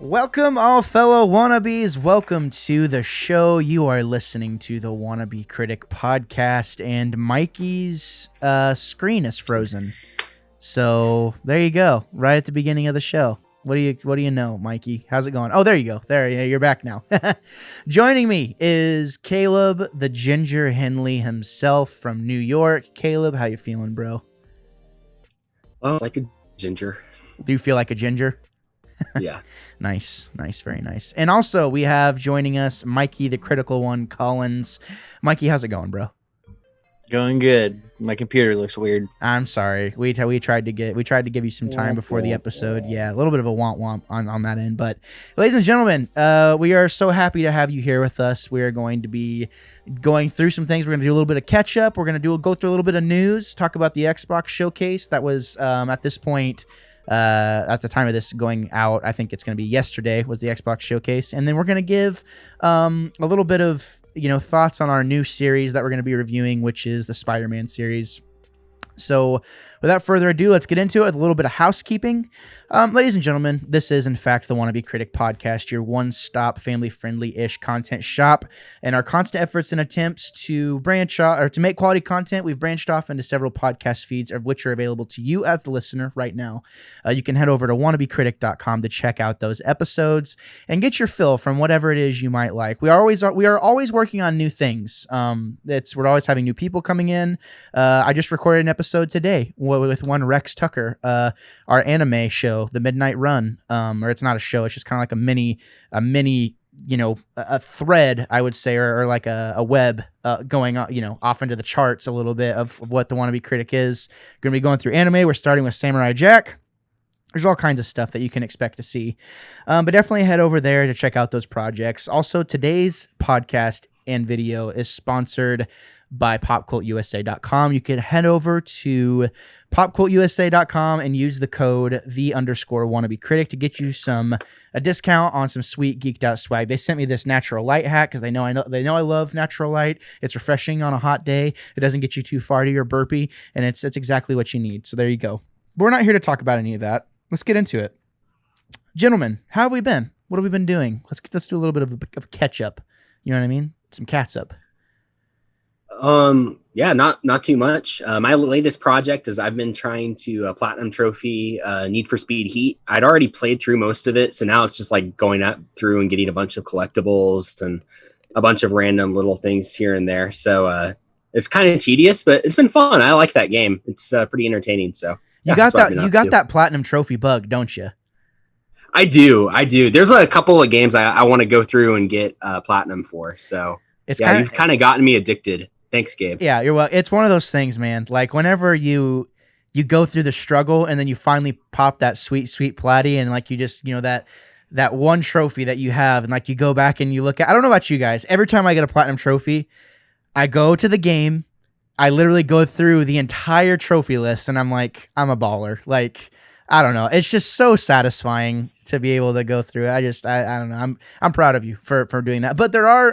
Welcome, all fellow wannabes. Welcome to the show. You are listening to the Wannabe Critic podcast, and Mikey's screen is frozen. So there you go, right at the beginning of the show. What do you know, Mikey? How's it going? Oh, there you go. There, yeah, you're back now. Joining me is Caleb, the Ginger Henley himself from New York. Caleb, how you feeling, bro? Oh, like a ginger. Do you feel like a ginger? Yeah. Nice, very nice. And also we have joining us Mikey, the critical one, Collins. Mikey, how's it going, bro? Going good. My computer looks weird. I'm sorry. We tried to give you some time before the episode. Yeah, a little bit of a womp on that end. But ladies and gentlemen, we are so happy to have you here with us. We are going to be going through some things. We're going to do a little bit of catch up. We're going to go through a little bit of news, talk about the Xbox showcase that was at this point. At the time of this going out, I think it's going to be yesterday was the Xbox showcase, and then we're going to give a little bit of thoughts on our new series that we're going to be reviewing, which is the Spider-Man series. So without further ado, let's get into it with a little bit of housekeeping. Ladies and gentlemen, this is in fact the Wannabe Critic podcast, your one-stop family-friendly-ish content shop. And our constant efforts and attempts to branch out or to make quality content, we've branched off into several podcast feeds, of which are available to you as the listener right now. You can head over to wannabecritic.com to check out those episodes and get your fill from whatever it is you might like. We are always working on new things. We're always having new people coming in. I just recorded an episode today with one Rex Tucker, our anime show, The Midnight Run. Or it's not a show; it's just kind of like a mini, a thread, I would say, or like a web going on, off into the charts a little bit of what the Wannabe Critic is. Going to be going through anime. We're starting with Samurai Jack. There's all kinds of stuff that you can expect to see, but definitely head over there to check out those projects. Also, today's podcast and video is sponsored by popcultusa.com. You can head over to popcultusa.com and use the code _wannabecritic to get you a discount on some sweet geeked out swag. They sent me this natural light hat because they know I love natural light. It's refreshing on a hot day. It doesn't get you too farty or burpy, and it's exactly what you need. So there you go. But we're not here to talk about any of that. Let's get into it. Gentlemen, how have we been? What have we been doing? Let's do a little bit of catch up. You know what I mean? Some cats up. Yeah, not too much. My latest project is I've been trying to platinum trophy Need for Speed Heat. I'd already played through most of it, so now it's just like going up through and getting a bunch of collectibles and a bunch of random little things here and there. So it's kind of tedious, but it's been fun. I like that game. It's pretty entertaining. So you got that platinum trophy bug, don't you? I do. There's a couple of games I want to go through and get platinum for. So you've kind of gotten me addicted. Thanks, Gabe. Yeah, you're well. It's one of those things, man. Like whenever you go through the struggle and then you finally pop that sweet platy, and like you just that one trophy that you have, and like you go back and you look at. I don't know about you guys. Every time I get a platinum trophy, I go to the game. I literally go through the entire trophy list, and I'm like, I'm a baller. Like I don't know. It's just so satisfying to be able to go through it. I don't know. I'm proud of you for doing that. But there are.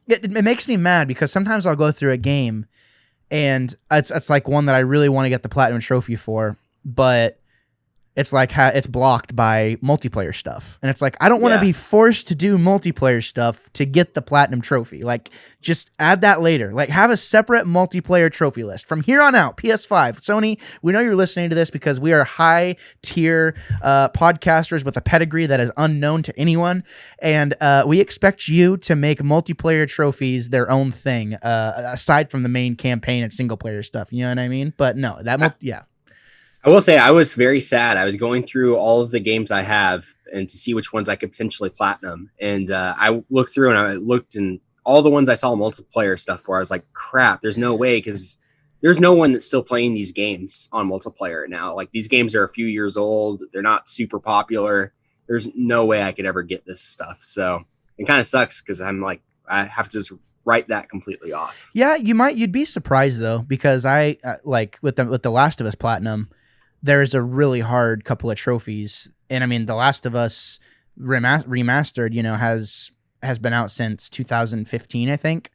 It makes me mad because sometimes I'll go through a game and it's like one that I really want to get the platinum trophy for, but it's like it's blocked by multiplayer stuff. And it's like, I don't want to be forced to do multiplayer stuff to get the platinum trophy. Like just add that later, like have a separate multiplayer trophy list from here on out. PS5, Sony, we know you're listening to this because we are high tier podcasters with a pedigree that is unknown to anyone. And we expect you to make multiplayer trophies their own thing, aside from the main campaign and single player stuff. You know what I mean? But no, I will say I was very sad. I was going through all of the games I have and to see which ones I could potentially platinum. And I looked through and all the ones I saw multiplayer stuff for. I was like, crap, there's no way, because there's no one that's still playing these games on multiplayer now. Like these games are a few years old. They're not super popular. There's no way I could ever get this stuff. So it kind of sucks because I'm like, I have to just write that completely off. Yeah, you'd be surprised though, because I like with the Last of Us Platinum, there's a really hard couple of trophies. And I mean, The Last of Us remastered, has been out since 2015, I think.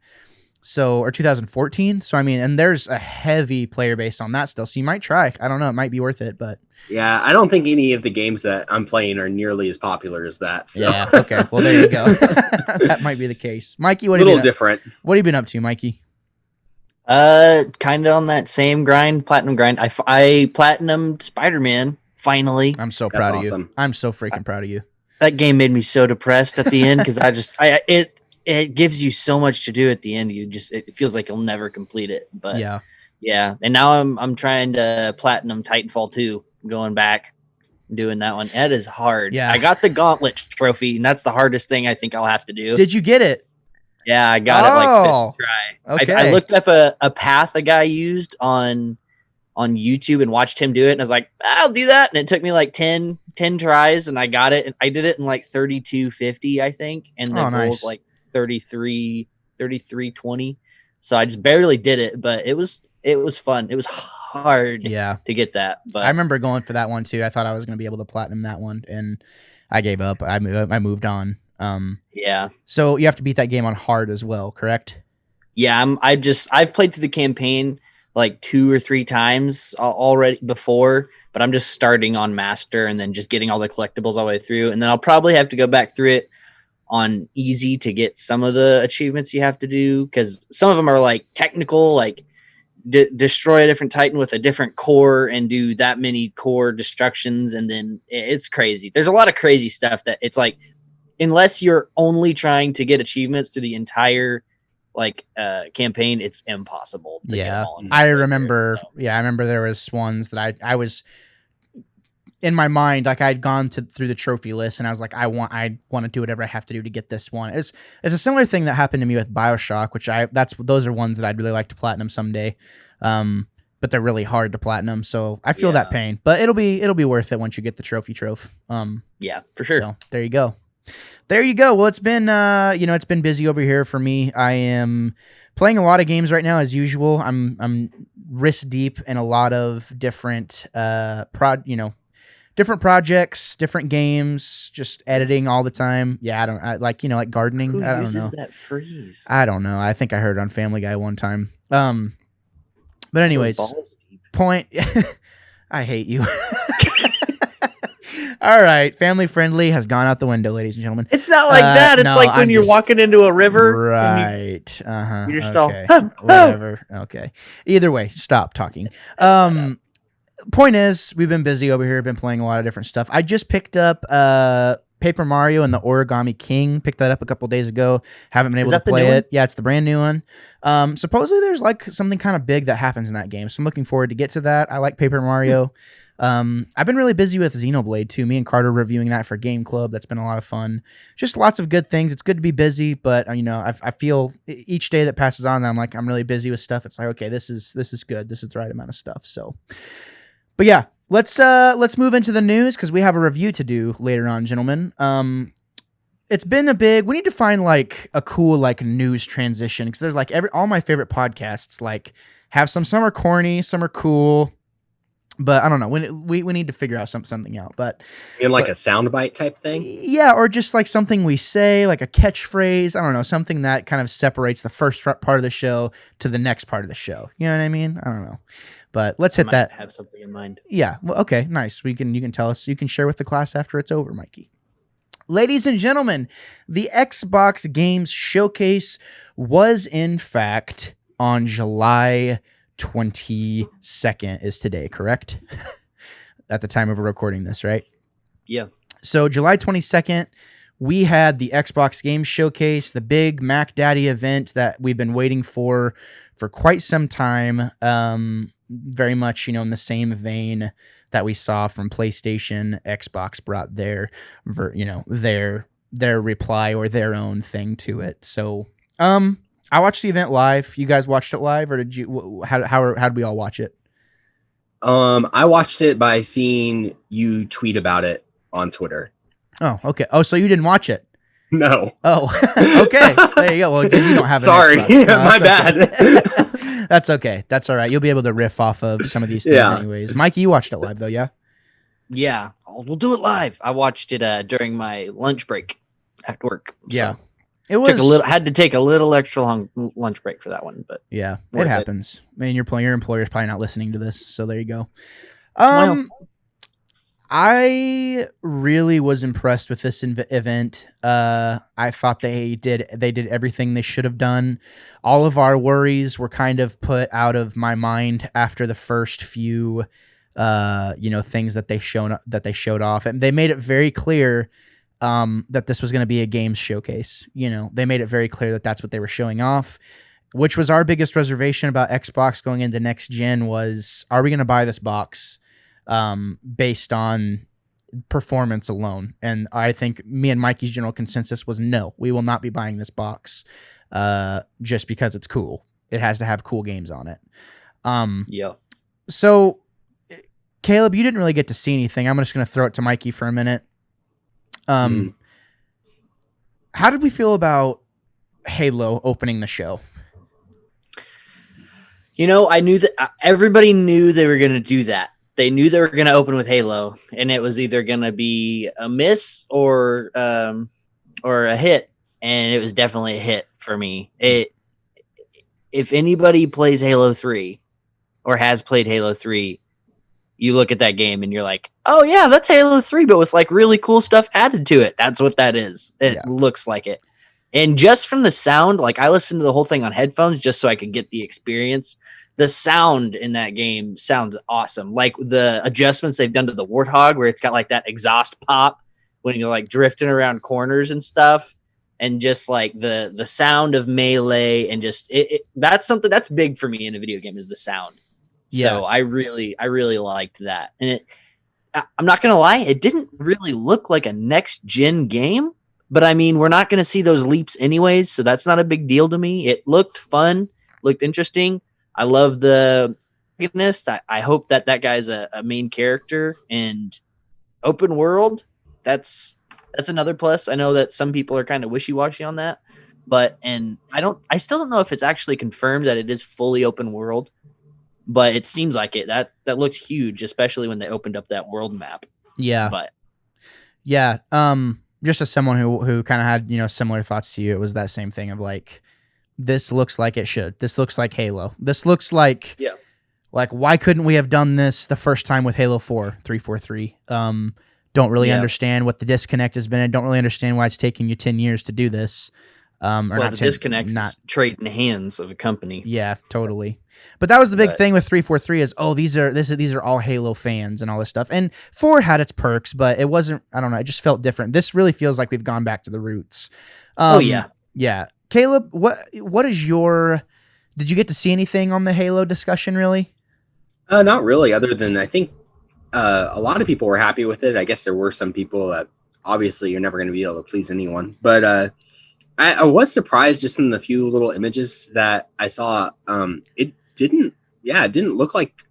or 2014. So I mean, and there's a heavy player base on that still. So you might try. I don't know. It might be worth it, but Yeah, I don't think any of the games that I'm playing are nearly as popular as that. So. yeah. Okay. Well, there you go. That might be the case. Mikey, what a have you little different. What have you been up to, Mikey? Kind of on that same platinum grind. I platinumed Spider-Man finally. I'm so proud of awesome. you. I'm so freaking proud of you. That game made me so depressed at the end because it gives you so much to do at the end. It feels like you'll never complete it. But yeah. And now I'm trying to platinum Titanfall 2, going back, doing that one. That is hard. Yeah. I got the Gauntlet trophy, and that's the hardest thing I think I'll have to do. Did you get it? Yeah, I got it like fifth try. Okay. I looked up a path a guy used on YouTube and watched him do it, and I was like, I'll do that. And it took me like 10 tries, and I got it. And I did it in like 32:50, I think. And the goal was like 33:20. So I just barely did it, but it was fun. It was hard to get that. But I remember going for that one too. I thought I was going to be able to platinum that one, and I gave up. I moved on. So you have to beat that game on hard as well, correct? Yeah, I've played through the campaign like 2 or 3 times already before, but I'm just starting on master and then just getting all the collectibles all the way through, and then I'll probably have to go back through it on easy to get some of the achievements you have to do, because some of them are like technical, like destroy a different Titan with a different core and do that many core destructions, and then it's crazy. There's a lot of crazy stuff that it's like, unless you're only trying to get achievements through the entire campaign, it's impossible to get them all. I remember there was ones that I was in my mind, like I'd gone through the trophy list and I was like, I want to do whatever I have to do to get this one. It's a similar thing that happened to me with BioShock, which those are ones that I'd really like to platinum someday. But they're really hard to platinum, so I feel that pain. But it'll be worth it once you get the trophy. Yeah, for sure. So there you go. Well, it's been it's been busy over here for me. I am playing a lot of games right now as usual. I'm wrist deep in a lot of different different projects, different games, just editing all the time. Yeah, like gardening. Who I don't uses know. that phrase? I don't know. I think I heard it on Family Guy one time. But anyways, point. I hate you. All right, family friendly has gone out the window, ladies and gentlemen. It's not like that. It's like when you're walking into a river. Right. You're just all whatever. Okay. Either way, stop talking. Point is, we've been busy over here. Been playing a lot of different stuff. I just picked up Paper Mario and the Origami King. Picked that up a couple days ago. Haven't been able to play it. Yeah, it's the brand new one. Supposedly there's like something kind of big that happens in that game, so I'm looking forward to get to that. I like Paper Mario. I've been really busy with Xenoblade too. Me and Carter reviewing that for Game Club. That's been a lot of fun. Just lots of good things. It's good to be busy, but I feel each day that passes on that I'm really busy with stuff. It's like, okay, this is good. This is the right amount of stuff. So, but yeah, let's move into the news because we have a review to do later on, gentlemen. It's been we need to find like a cool like news transition because there's like all my favorite podcasts like have some are corny, some are cool. But I don't know. We need to figure out something out. But a soundbite type thing? Yeah, or just like something we say, like a catchphrase. I don't know, something that kind of separates the first part of the show to the next part of the show. You know what I mean? I don't know. But let's hit that. Have something in mind. Yeah. Well, okay. Nice. You can tell us. You can share with the class after it's over, Mikey. Ladies and gentlemen, the Xbox Games Showcase was in fact on July 22nd is today, correct? At the time of recording this, right? Yeah. So July 22nd, we had the Xbox Games Showcase, the big Mac Daddy event that we've been waiting for quite some time. Very much, in the same vein that we saw from PlayStation, Xbox brought their reply or their own thing to it. So, I watched the event live. You guys watched it live, or did you? How did we all watch it? I watched it by seeing you tweet about it on Twitter. Oh, okay. Oh, so you didn't watch it? No. Oh, okay. There you go. Well, because you don't have. Sorry, my bad. Okay. That's okay. That's all right. You'll be able to riff off of some of these things, anyways. Mikey, you watched it live though, yeah? Yeah, we'll do it live. I watched it during my lunch break at work. So. Yeah. It was had to take a little extra long lunch break for that one, but yeah, worth it it. happens. I mean, your employer's probably not listening to this, so there you go. Well. I really was impressed with this event. I thought they did everything they should have done. All of our worries were kind of put out of my mind after the first few, things that they showed off, and they made it very clear that this was going to be a games showcase. They made it very clear that that's what they were showing off, which was our biggest reservation about Xbox going into next gen was, are we going to buy this box based on performance alone? And I think me and Mikey's general consensus was no, we will not be buying this box just because it's cool. It has to have cool games on it. Yeah. So, Caleb, you didn't really get to see anything. I'm just going to throw it to Mikey for a minute. How did we feel about Halo opening the show? I knew that everybody knew they were going to do that. They knew they were going to open with Halo, and it was either going to be a miss or a hit, and it was definitely a hit for me. If anybody plays Halo 3 or has played Halo 3, you look at that game and you're like, oh yeah, that's Halo 3, but with like really cool stuff added to it. That's what that is. It looks like it. And just from the sound, like I listened to the whole thing on headphones just so I could get the experience. The sound in that game sounds awesome. Like the adjustments they've done to the Warthog, where it's got like that exhaust pop when you're like drifting around corners and stuff. And just like the sound of melee and just that's something that's big for me in a video game is the sound. Yeah. So I really liked that. And I'm not going to lie, it didn't really look like a next gen game, but I mean, we're not going to see those leaps anyways. So that's not a big deal to me. It looked fun, looked interesting. I love the goodness. I hope that guy's a main character and open world. That's another plus. I know that some people are kind of wishy-washy on that, I still don't know if it's actually confirmed that it is fully open world, but it seems like it. That looks huge, especially when they opened up that world map. Yeah. But yeah. Just as someone who kind of had, similar thoughts to you, it was that same thing of like, this looks like it should. This looks like Halo. This looks like, like, why couldn't we have done this the first time with Halo 4, 343? Don't really understand what the disconnect has been. I don't really understand why it's taking you 10 years to do this. The disconnect is trading hands of a company. Yeah, totally. But that was the big thing with 343 is, these are all Halo fans and all this stuff. And 4 had its perks, but it wasn't, I don't know, it just felt different. This really feels like we've gone back to the roots. Yeah. Caleb, what is did you get to see anything on the Halo discussion really? Not really, other than I think a lot of people were happy with it. I guess there were some people that obviously you're never going to be able to please anyone, but I was surprised just in the few little images that I saw. It didn't look like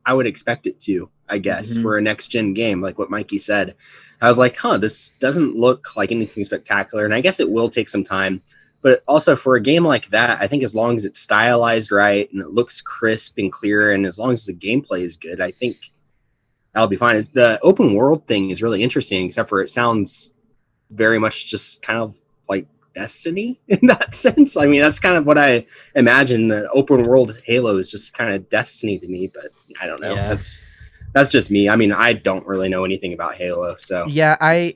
I would expect it to, I guess, for a next gen game, like what Mikey said. I was like, this doesn't look like anything spectacular. And I guess it will take some time, but also for a game like that, I think as long as it's stylized right and it looks crisp and clear, and as long as the gameplay is good, I think that'll be fine. The open world thing is really interesting, except for it sounds very much just kind of like Destiny in that sense. I mean, that's kind of what I imagine. The open world Halo is just kind of Destiny to me, but I don't know. Yeah. That's just me. I mean, I don't really know anything about Halo, so yeah, I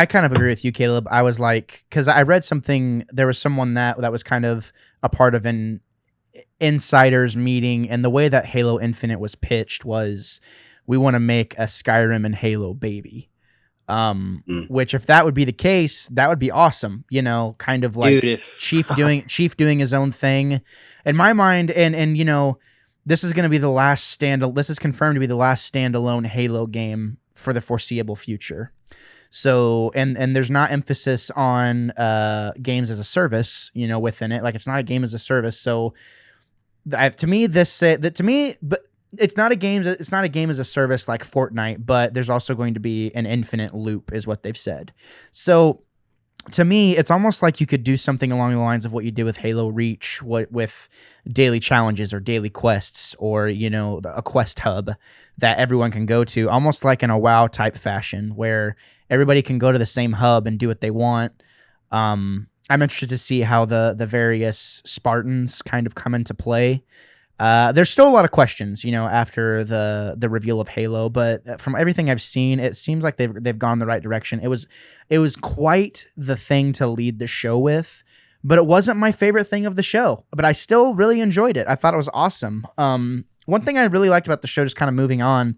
kind of agree with you, Caleb. I was like, because I read something. There was someone that was kind of a part of an insiders meeting, and the way that Halo Infinite was pitched was, we want to make a Skyrim and Halo baby. Which if that would be the case, that would be awesome. Kind of like Chief doing his own thing. In my mind, and this is going to be the last this is confirmed to be the last standalone Halo game for the foreseeable future. So, and there's not emphasis on games as a service, within it. Like, it's not a game as a service. So, to me, but it's not a game as a service like Fortnite, but there's also going to be an infinite loop, is what they've said. So, to me, it's almost like you could do something along the lines of what you did with Halo Reach, with daily challenges or daily quests, or a quest hub that everyone can go to, almost like in a WoW type fashion, where everybody can go to the same hub and do what they want. I'm interested to see how the various Spartans kind of come into play. There's still a lot of questions, after the reveal of Halo, but from everything I've seen, it seems like they've gone the right direction. It was quite the thing to lead the show with, but it wasn't my favorite thing of the show. But I still really enjoyed it. I thought it was awesome. One thing I really liked about the show, just kind of moving on,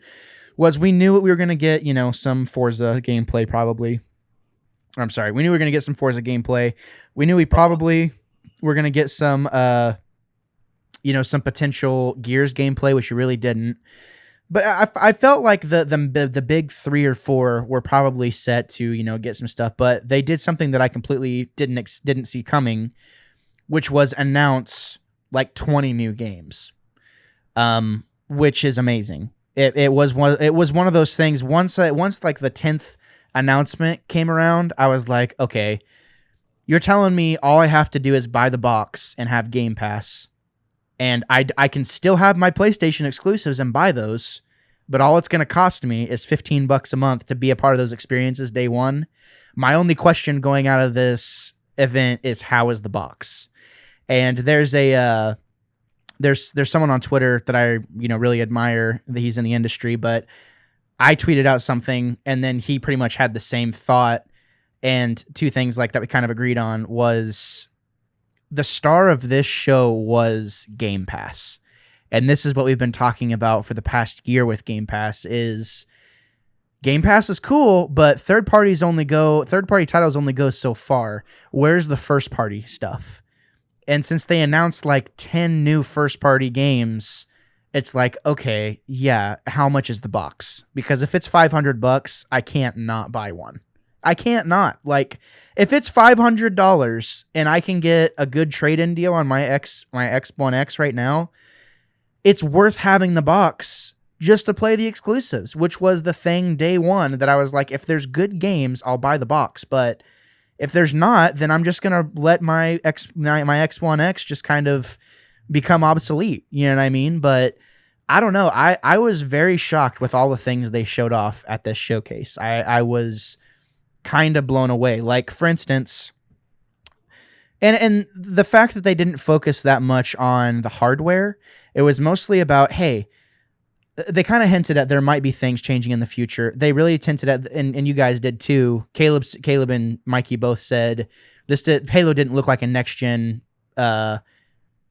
was we knew we were going to get, some Forza gameplay probably. I'm sorry, we knew we were going to get some Forza gameplay. We knew we probably were going to get some some potential Gears gameplay, which you really didn't. But I felt like the big 3 or 4 were probably set to get some stuff. But they did something that I completely didn't see coming, which was announce like 20 new games, which is amazing. It was one of those things. Once like the 10th announcement came around, I was like, okay, you're telling me all I have to do is buy the box and have Game Pass. And I can still have my PlayStation exclusives and buy those, but all it's going to cost me is $15 a month to be a part of those experiences day one. My only question going out of this event is, how is the box? And there's someone on Twitter that I really admire, that he's in the industry, but I tweeted out something and then he pretty much had the same thought. And two things like that we kind of agreed on was, the star of this show was Game Pass. And this is what we've been talking about for the past year with Game Pass is Game Pass is cool, but third-party titles only go so far. Where's the first-party stuff? And since they announced like 10 new first-party games, it's like, okay, yeah, how much is the box? Because if it's $500, I can't not buy one. I can't not. Like, if it's $500 and I can get a good trade-in deal on my X1X right now, it's worth having the box just to play the exclusives, which was the thing day one that I was like, if there's good games, I'll buy the box. But if there's not, then I'm just going to let my X1X just kind of become obsolete. You know what I mean? But I don't know. I was very shocked with all the things they showed off at this showcase. I was kind of blown away. Like, for instance, and the fact that they didn't focus that much on the hardware, it was mostly about, hey, they kind of hinted at there might be things changing in the future. They really hinted at, and you guys did too. Caleb and Mikey both said Halo didn't look like a next gen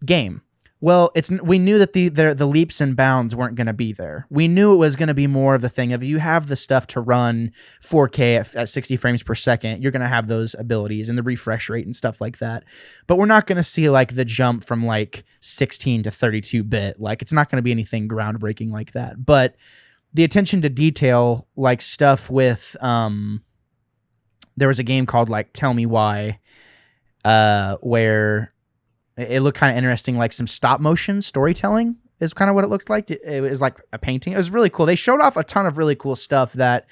game. Well, we knew that the leaps and bounds weren't going to be there. We knew it was going to be more of the thing of, you have the stuff to run 4K at 60 frames per second. You're going to have those abilities and the refresh rate and stuff like that. But we're not going to see like the jump from like 16 to 32 bit. Like, it's not going to be anything groundbreaking like that. But the attention to detail, like stuff with, there was a game called like Tell Me Why, where it looked kind of interesting, like some stop motion storytelling is kind of what it looked like. It was like a painting. It was really cool. They showed off a ton of really cool stuff that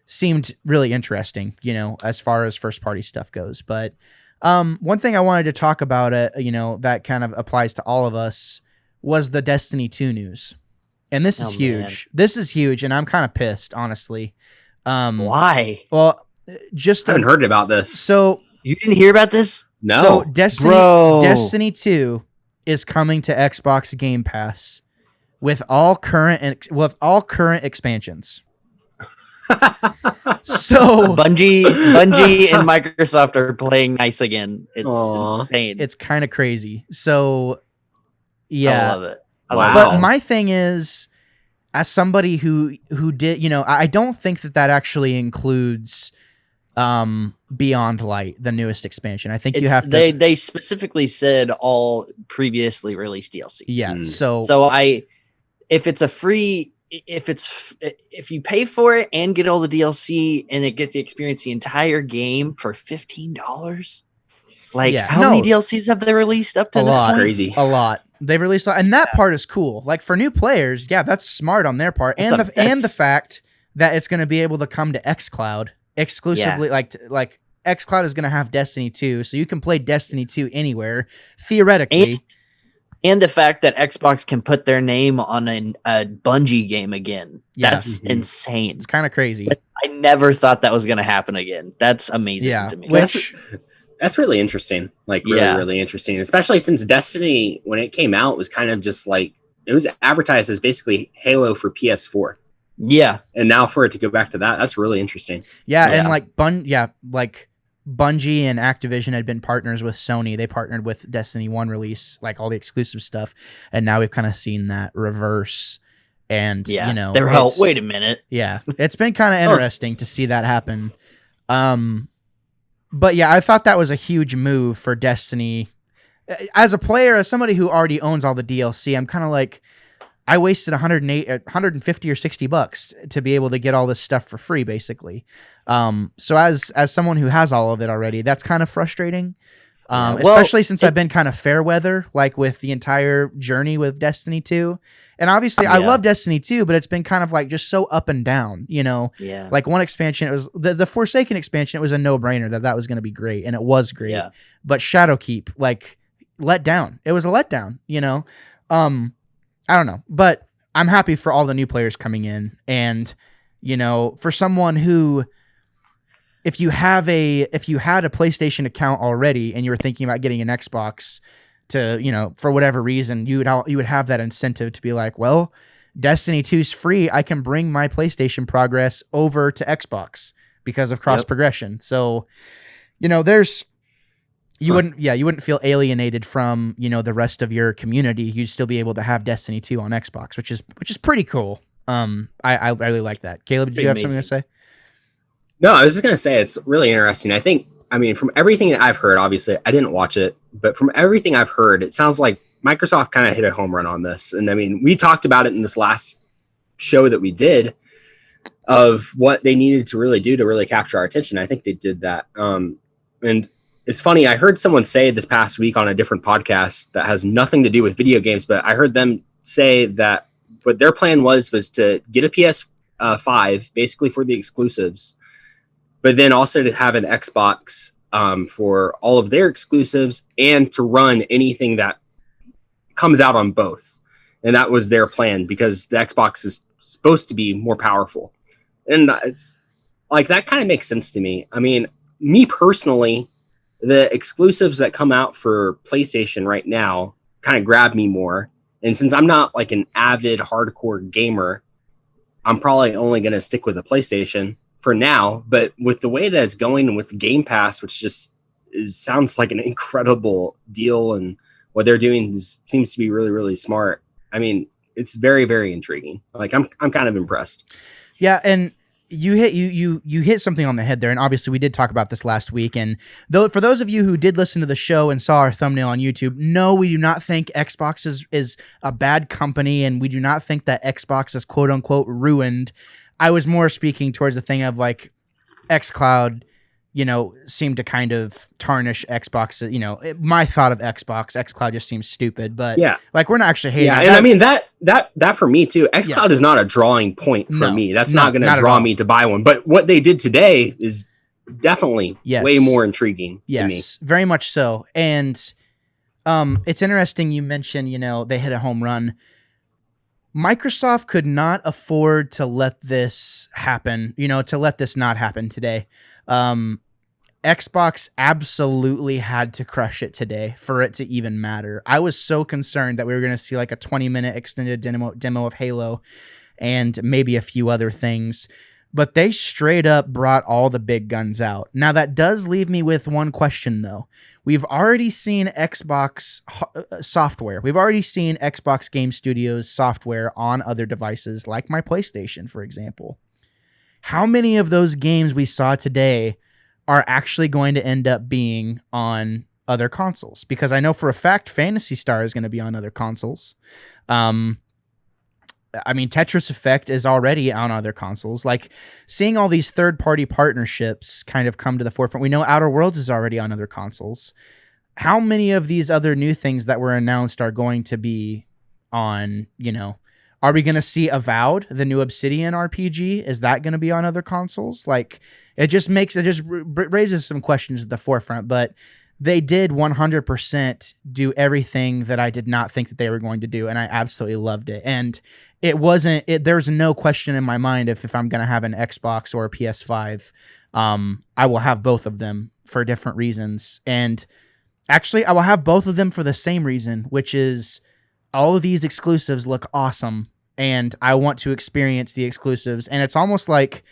seemed really interesting, as far as first party stuff goes. But one thing I wanted to talk about, that kind of applies to all of us, was the Destiny 2 news. And this is huge. Man. This is huge, and I'm kind of pissed, honestly. Why? Well, I haven't heard about this. So you didn't hear about this? No. So Destiny 2 is coming to Xbox Game Pass with all current expansions. So Bungie and Microsoft are playing nice again. It's insane. It's kind of crazy. So yeah. I love it. Wow. But my thing is, as somebody who did, I don't think that actually includes Beyond Light, the newest expansion. I think you have to. They specifically said all previously released DLCs. Yeah. So if you pay for it and get all the DLC and it get the experience the entire game for $15, like how many DLCs have they released up to this point? Crazy. A lot. They've released, and that part is cool. Like, for new players, yeah, that's smart on their part, and the fact that it's going to be able to come to xCloud exclusively. Like xCloud is going to have Destiny 2, so you can play Destiny 2 anywhere theoretically. And the fact that Xbox can put their name on a Bungie game again. That's insane. It's kind of crazy. I never thought that was going to happen again. That's amazing to me. That's really interesting. Like really, Yeah. really interesting. Especially since Destiny, when it came out, was kind of just like it was advertised as basically Halo for PS4. Yeah. And now for it to go back to that, that's really interesting. Yeah, and Yeah. like Bungie and Activision had been partners with Sony. They partnered with Destiny 1 release, like all the exclusive stuff, and now we've kind of seen that reverse. And Yeah. you know, They were it's- wait a minute. Yeah, it's been kind of interesting to see that happen. But yeah, I thought that was a huge move for Destiny. As a player, as somebody who already owns all the DLC, I'm kind of like, I wasted 150 or $60 to be able to get all this stuff for free, basically. So as someone who has all of it already, that's kind of frustrating. Yeah, well, Especially since I've been kind of fair weather, like with the entire journey with Destiny 2. And obviously I Yeah. love Destiny 2, but it's been kind of like just so up and down, you know? Yeah. Like one expansion, it was the Forsaken expansion, it was a no-brainer that was going to be great, and it was great. Yeah. But Shadowkeep, like, let down. It was a letdown, you know? I don't know, but I'm happy for all the new players coming in, and you know, for someone who, if you had a PlayStation account already and you were thinking about getting an Xbox to, you know, for whatever reason, you would have that incentive to be like, well, Destiny 2's free. I can bring my PlayStation progress over to Xbox because of cross progression. So, you know, you wouldn't feel alienated from, you know, the rest of your community. You'd still be able to have Destiny 2 on Xbox, which is pretty cool. I really like that. Caleb, did you have something to say? No, I was just going to say it's really interesting. I think, I mean, from everything that I've heard, obviously I didn't watch it, but from everything I've heard, it sounds like Microsoft kind of hit a home run on this. And I mean, we talked about it in this last show that we did of what they needed to really do to really capture our attention. I think they did that. And it's funny, I heard someone say this past week on a different podcast that has nothing to do with video games, but I heard them say that what their plan was to get a PS5 basically for the exclusives, but then also to have an Xbox for all of their exclusives and to run anything that comes out on both. And that was their plan because the Xbox is supposed to be more powerful. And it's like, that kind of makes sense to me. I mean, me personally, the exclusives that come out for PlayStation right now kind of grab me more. And since I'm not like an avid hardcore gamer, I'm probably only going to stick with the PlayStation for now. But with the way that it's going with Game Pass, which just sounds like an incredible deal, and what they're doing seems to be really, really smart. I mean, it's very, very intriguing. Like I'm kind of impressed. Yeah, and you hit something on the head there, and obviously we did talk about this last week. And though for those of you who did listen to the show and saw our thumbnail on YouTube, no, we do not think Xbox is a bad company, and we do not think that Xbox is quote unquote ruined. I was more speaking towards the thing of like xCloud, you know, seemed to kind of tarnish Xbox. You know, my thought of xCloud just seems stupid, but yeah, like we're not actually hating. Yeah, on and I mean that for me too. xCloud is not a drawing point for me. That's not going to draw me to buy one. But what they did today is definitely way more intriguing to me. Yes, very much so. And it's interesting you mentioned, you know, they hit a home run. Microsoft could not afford to let this happen, you know, to let this not happen today. Xbox absolutely had to crush it today for it to even matter. I was so concerned that we were going to see like a 20-minute extended demo of Halo and maybe a few other things, but they straight up brought all the big guns out. Now that does leave me with one question though. We've already seen Xbox software. We've already seen Xbox Game Studios software on other devices like my PlayStation, for example. How many of those games we saw today are actually going to end up being on other consoles? Because I know for a fact Phantasy Star is going to be on other consoles. I mean, Tetris Effect is already on other consoles. Like, seeing all these third-party partnerships kind of come to the forefront. We know Outer Worlds is already on other consoles. How many of these other new things that were announced are going to be on, you know, are we going to see Avowed, the new Obsidian RPG? Is that going to be on other consoles? Like, it just raises some questions at the forefront. But they did 100% do everything that I did not think that they were going to do, and I absolutely loved it. And there's no question in my mind if I'm going to have an Xbox or a PS5, I will have both of them for different reasons. And actually, I will have both of them for the same reason, which is all of these exclusives look awesome, and I want to experience the exclusives. And it's almost like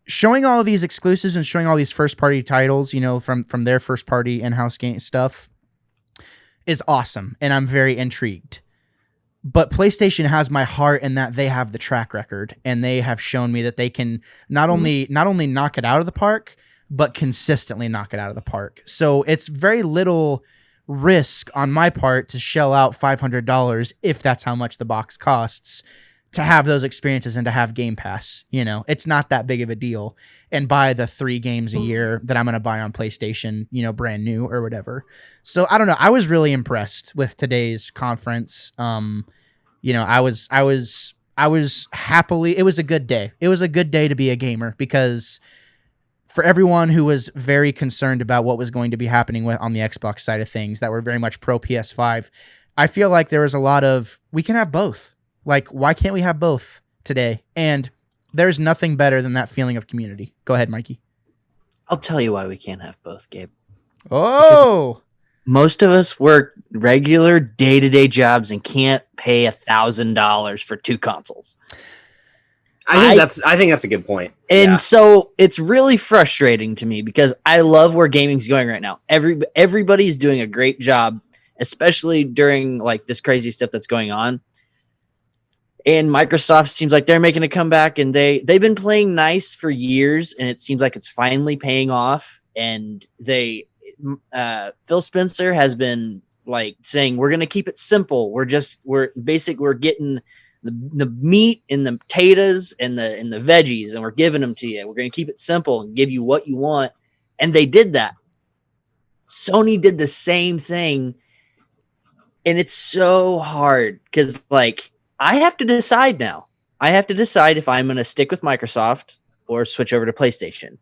showing all of these exclusives and showing all these first-party titles, from their first-party in-house game stuff is awesome, and I'm very intrigued. But PlayStation has my heart in that they have the track record, and they have shown me that they can not only knock it out of the park, but consistently knock it out of the park. So it's very little risk on my part to shell out $500 if that's how much the box costs to have those experiences and to have Game Pass. It's not that big of a deal, and buy the 3 games a year that I'm going to buy on PlayStation, brand new or whatever. So I don't know. I was really impressed with today's conference. I was happily, it was a good day. It was a good day to be a gamer, because for everyone who was very concerned about what was going to be happening on the Xbox side of things, that were very much pro PS5, I feel like there was a lot of, we can have both. Like, why can't we have both today? And there's nothing better than that feeling of community. Go ahead, Mikey. I'll tell you why we can't have both, Gabe. Oh! Because most of us work regular day-to-day jobs and can't pay $1,000 for 2 consoles. I think that's a good point. And so it's really frustrating to me, because I love where gaming's going right now. Everybody's doing a great job, especially during like this crazy stuff that's going on. And Microsoft seems like they're making a comeback, and they've been playing nice for years, and it seems like it's finally paying off. And Phil Spencer has been like saying, we're going to keep it simple. We're getting the meat and the potatoes and the veggies, and we're giving them to you. We're going to keep it simple and give you what you want. And they did that. Sony did the same thing. And it's so hard, because like, I have to decide now. I have to decide if I'm going to stick with Microsoft or switch over to PlayStation.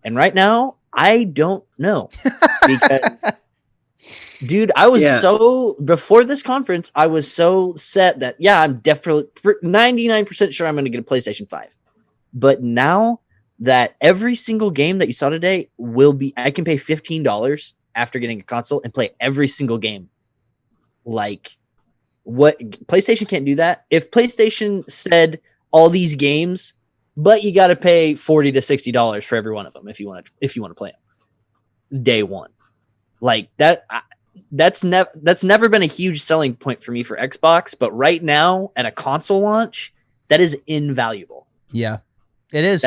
And right now, I don't know. Because, dude, I was before this conference, I was so set that, I'm definitely 99% sure I'm going to get a PlayStation 5. But now that every single game that you saw today I can pay $15 after getting a console and play every single game. Like, what PlayStation can't do that. If PlayStation said all these games, but you got to pay $40 to $60 for every one of them if you want to play them day one, like that. That's never been a huge selling point for me for Xbox, but right now at a console launch, that is invaluable. Yeah, it is,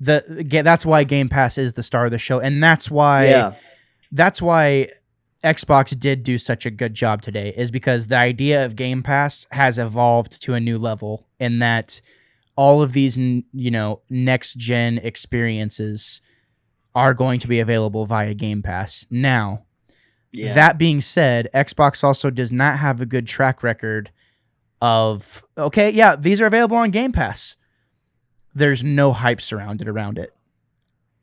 that's why Game Pass is the star of the show, and that's why Xbox did do such a good job today, is because the idea of Game Pass has evolved to a new level, in that all of these, next gen experiences are going to be available via Game Pass. Now, that being said, Xbox also does not have a good track record of, these are available on Game Pass. There's no hype surrounded around it.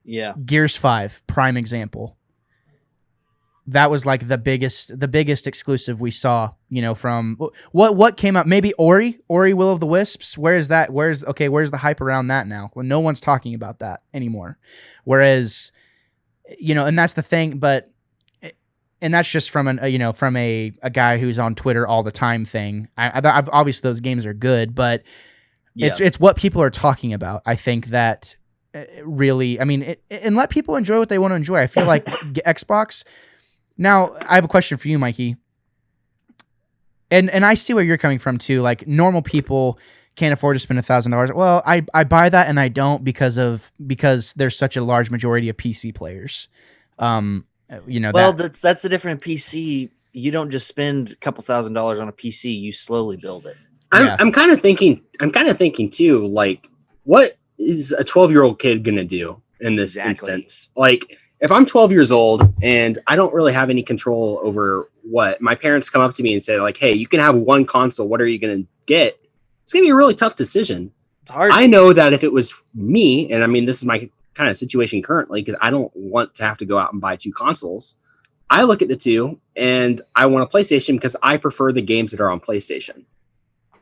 Yeah. Gears 5, prime example. That was like the biggest exclusive we saw, from what came out. Maybe Ori Will of the Wisps. Where's the hype around that now? Well, no one's talking about that anymore. Whereas, and that's the thing, and that's just from a guy who's on Twitter all the time thing. I've obviously those games are good, but it's what people are talking about. I think that really, and let people enjoy what they want to enjoy. I feel like Xbox. Now, I have a question for you, Mikey. And I see where you're coming from too. Like, normal people can't afford to spend $1,000. Well, I buy that, and I don't because there's such a large majority of PC players. Well, that's the different PC. You don't just spend a couple $1,000s on a PC. You slowly build it. I'm kind of thinking too. Like, what is a 12-year-old kid gonna do in this instance? Like, if I'm 12 years old and I don't really have any control over what my parents come up to me and say, like, hey, you can have one console. What are you going to get? It's going to be a really tough decision. It's hard. I know that if it was me, and this is my kind of situation currently because I don't want to have to go out and buy 2 consoles. I look at the 2 and I want a PlayStation because I prefer the games that are on PlayStation.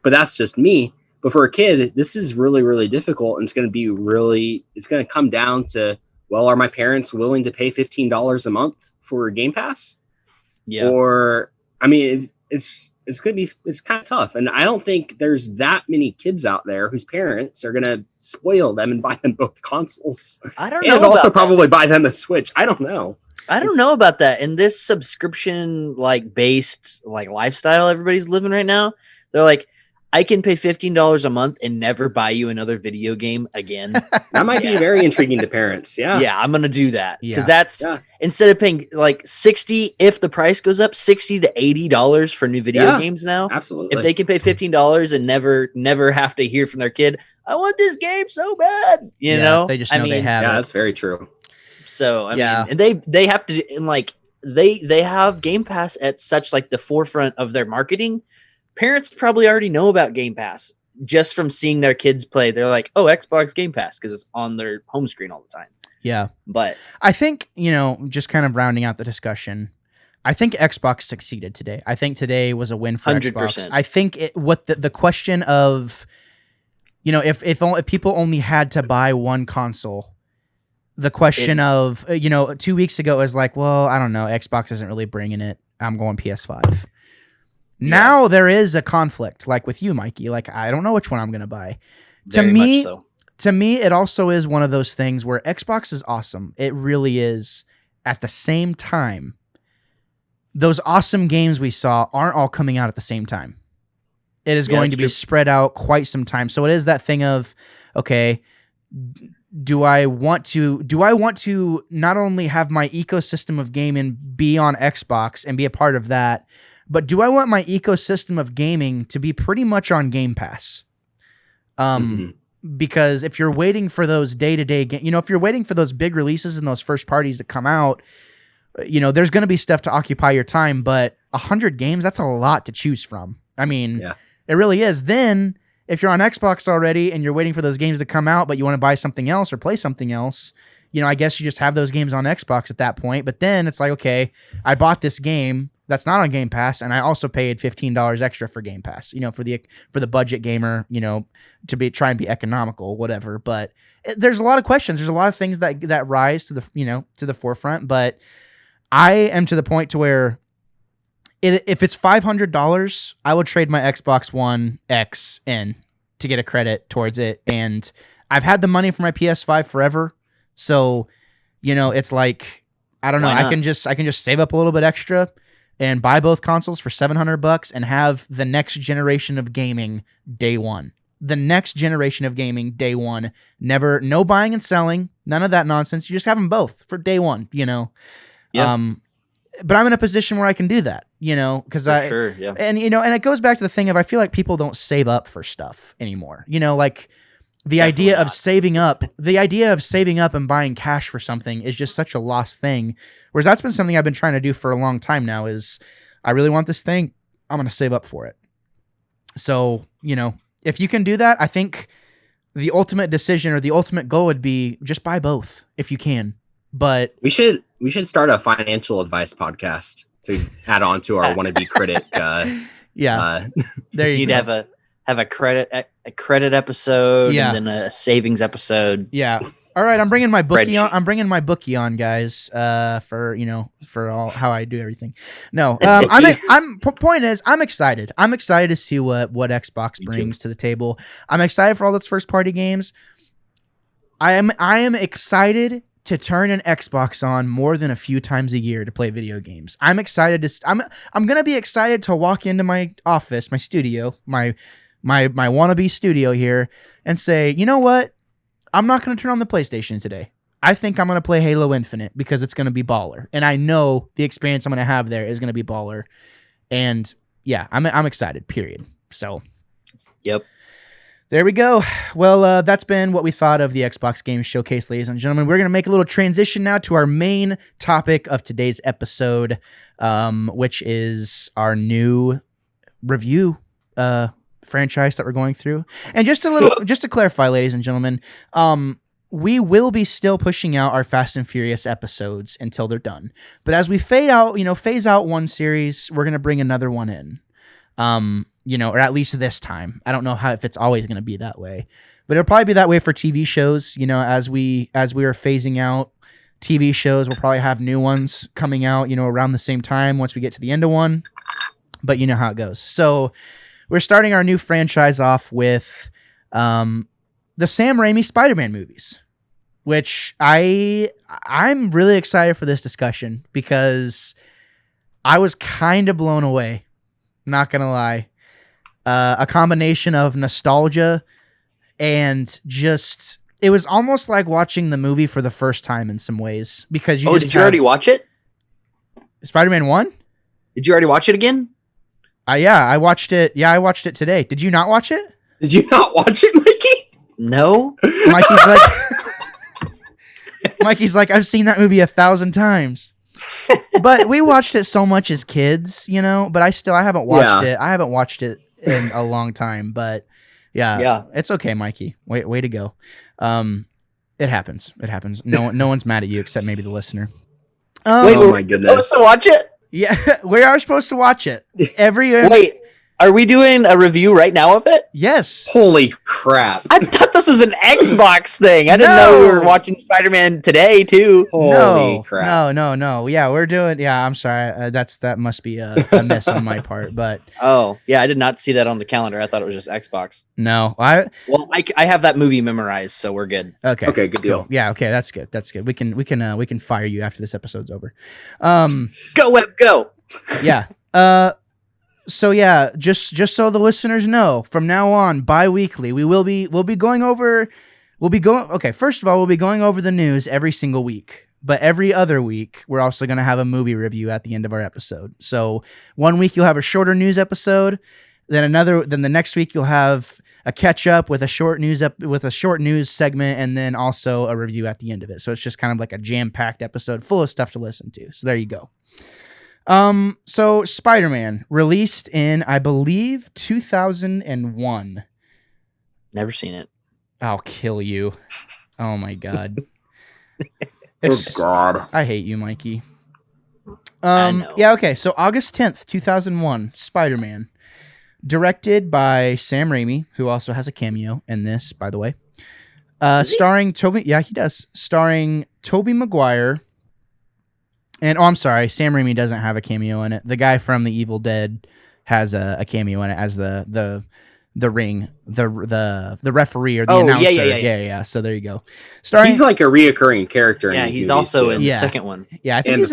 But that's just me. But for a kid, this is really, really difficult. And it's going to come down to, well, are my parents willing to pay $15 a month for Game Pass? Yeah. Or, I mean, it's kind of tough. And I don't think there's that many kids out there whose parents are going to spoil them and buy them both consoles. I don't know. And also probably buy them a Switch. I don't know. I don't know about that. In this subscription based lifestyle everybody's living right now, they're like, I can pay $15 a month and never buy you another video game again. That might be very intriguing to parents. Yeah. Yeah, I'm gonna do that. Because Yeah. instead of paying $60, if the price goes up, $60 to $80 for new video games now. Absolutely. If they can pay $15 and never have to hear from their kid, I want this game so bad. You know? They just know they have it. That's very true. So I mean, and they have to, and they have Game Pass at such the forefront of their marketing. Parents probably already know about Game Pass just from seeing their kids play. They're like, oh, Xbox Game Pass, because it's on their home screen all the time. Yeah. But I think, just kind of rounding out the discussion, I think Xbox succeeded today. I think today was a win for 100%. Xbox. I think the question of, if people only had to buy one console, the question of, 2 weeks ago was like, well, I don't know. Xbox isn't really bringing it. I'm going PS5. Now there is a conflict, like with you, Mikey. I don't know which one I'm going to buy. Very much so. To me, it also is one of those things where Xbox is awesome. It really is. At the same time, those awesome games we saw aren't all coming out at the same time. It is going to be spread out quite some time. So it is that thing of, okay, do I want to not only have my ecosystem of gaming be on Xbox and be a part of that, but do I want my ecosystem of gaming to be pretty much on Game Pass? Because if you're waiting for those day-to-day, if you're waiting for those big releases and those first parties to come out, there's going to be stuff to occupy your time, but 100 games, that's a lot to choose from. I mean, It really is. Then if you're on Xbox already and you're waiting for those games to come out, but you want to buy something else or play something else, I guess you just have those games on Xbox at that point. But then it's like, okay, I bought this game that's not on Game Pass, and I also paid $15 extra for Game Pass, for the budget gamer, to try and be economical, whatever. But there's a lot of questions. There's a lot of things that rise to the forefront. But I am to the point to where if it's $500, I will trade my Xbox One X in to get a credit towards it. And I've had the money for my PS5 forever, so it's like, I don't know. I can just save up a little bit extra and buy both consoles for $700 and have the next generation of gaming day one. The next generation of gaming day one. No buying and selling, none of that nonsense. You just have them both for day one. Yeah. But I'm in a position where I can do that. Because and it goes back to the thing of I feel like people don't save up for stuff anymore. The idea of saving up and buying cash for something is just such a lost thing. Whereas that's been something I've been trying to do for a long time now is I really want this thing. I'm going to save up for it. So, if you can do that, I think the ultimate decision or the ultimate goal would be just buy both if you can. But we should start a financial advice podcast to add on to our wannabe critic. There you go. Have a credit episode and then a savings episode. Yeah. All right, I'm bringing my bookie on. I'm bringing my bookie on, guys. For all how I do everything. No, point is, I'm excited. I'm excited to see what Xbox brings to the table. I'm excited for all those first party games. I am excited to turn an Xbox on more than a few times a year to play video games. I'm excited I'm gonna be excited to walk into my office, my studio, my wannabe studio here, and say, you know what? I'm not going to turn on the PlayStation today. I think I'm going to play Halo Infinite because it's going to be baller. And I know the experience I'm going to have there is going to be baller. And yeah, I'm excited, period. So, yep. There we go. Well, that's been what we thought of the Xbox Game Showcase, ladies and gentlemen. We're going to make a little transition now to our main topic of today's episode, which is our new review franchise that we're going through. And just to clarify, ladies and gentlemen, we will be still pushing out our Fast and Furious episodes until they're done. But as we phase out one series, we're gonna bring another one in. Or at least this time. I don't know if it's always gonna be that way, but it'll probably be that way for TV shows. As we are phasing out TV shows, we'll probably have new ones coming out, around the same time once we get to the end of one. But you know how it goes. So we're starting our new franchise off with the Sam Raimi Spider-Man movies, which I'm really excited for this discussion because I was kind of blown away. Not gonna lie, a combination of nostalgia and just it was almost like watching the movie for the first time in some ways because did you already watch it? Spider-Man 1? Did you already watch it again? Yeah, I watched it. Yeah, I watched it today. Did you not watch it? Did you not watch it, Mikey? No. Mikey's like, I've seen that movie 1,000 times. But we watched it so much as kids, but I haven't watched it. I haven't watched it in a long time, but yeah, it's okay, Mikey. Way to go. It happens. No one's mad at you except maybe the listener. Oh my goodness. Supposed to watch it? Yeah, we are supposed to watch it. Wait, are we doing a review right now of it? Yes. Holy crap. I thought this was an Xbox thing. I didn't know we were watching Spider-Man today, too. Holy crap. No. Yeah, we're doing... Yeah, I'm sorry. That must be a miss on my part, but... Oh, yeah, I did not see that on the calendar. I thought it was just Xbox. No, I have that movie memorized, so we're good. Okay, good deal. Cool. Yeah, okay, that's good. We can fire you after this episode's over. Go, Web, go! Yeah. So yeah, just so the listeners know, from now on, bi-weekly, we'll be going over first of all, we'll be going over the news every single week. But every other week, we're also going to have a movie review at the end of our episode. So one week you'll have a shorter news episode, then the next week you'll have a catch up with a short news segment, and then also a review at the end of it. So it's just kind of like a jam-packed episode full of stuff to listen to. So there you go. So Spider-Man released in, I believe, 2001. Never seen it. I'll kill you. Oh my God. Oh God. I hate you, Mikey. I know. Yeah. Okay. So August 10th, 2001, Spider-Man, directed by Sam Raimi, who also has a cameo in this, by the way. Starring Tobey. Yeah, he does. Starring Tobey Maguire. And I'm sorry, Sam Raimi doesn't have a cameo in it. The guy from The Evil Dead has a cameo in it as the ring, the referee or the announcer. Yeah. So there you go. He's like a reoccurring character. Yeah, in these he's movies also too. in the second one. Yeah, I think he's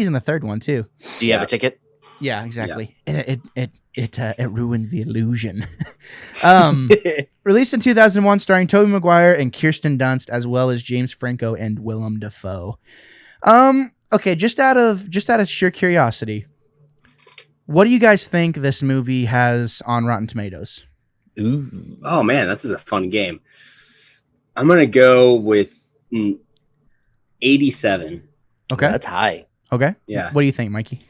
in the third one too. Do you have a ticket? Yeah, exactly. Yeah. It ruins the illusion. Released in 2001, starring Tobey Maguire and Kirsten Dunst, as well as James Franco and Willem Dafoe. Okay, just out of sheer curiosity, what do you guys think this movie has on Rotten Tomatoes? Ooh. Oh man, this is a fun game. I'm gonna go with 87. Okay, that's high. Okay, yeah. What do you think, Mikey?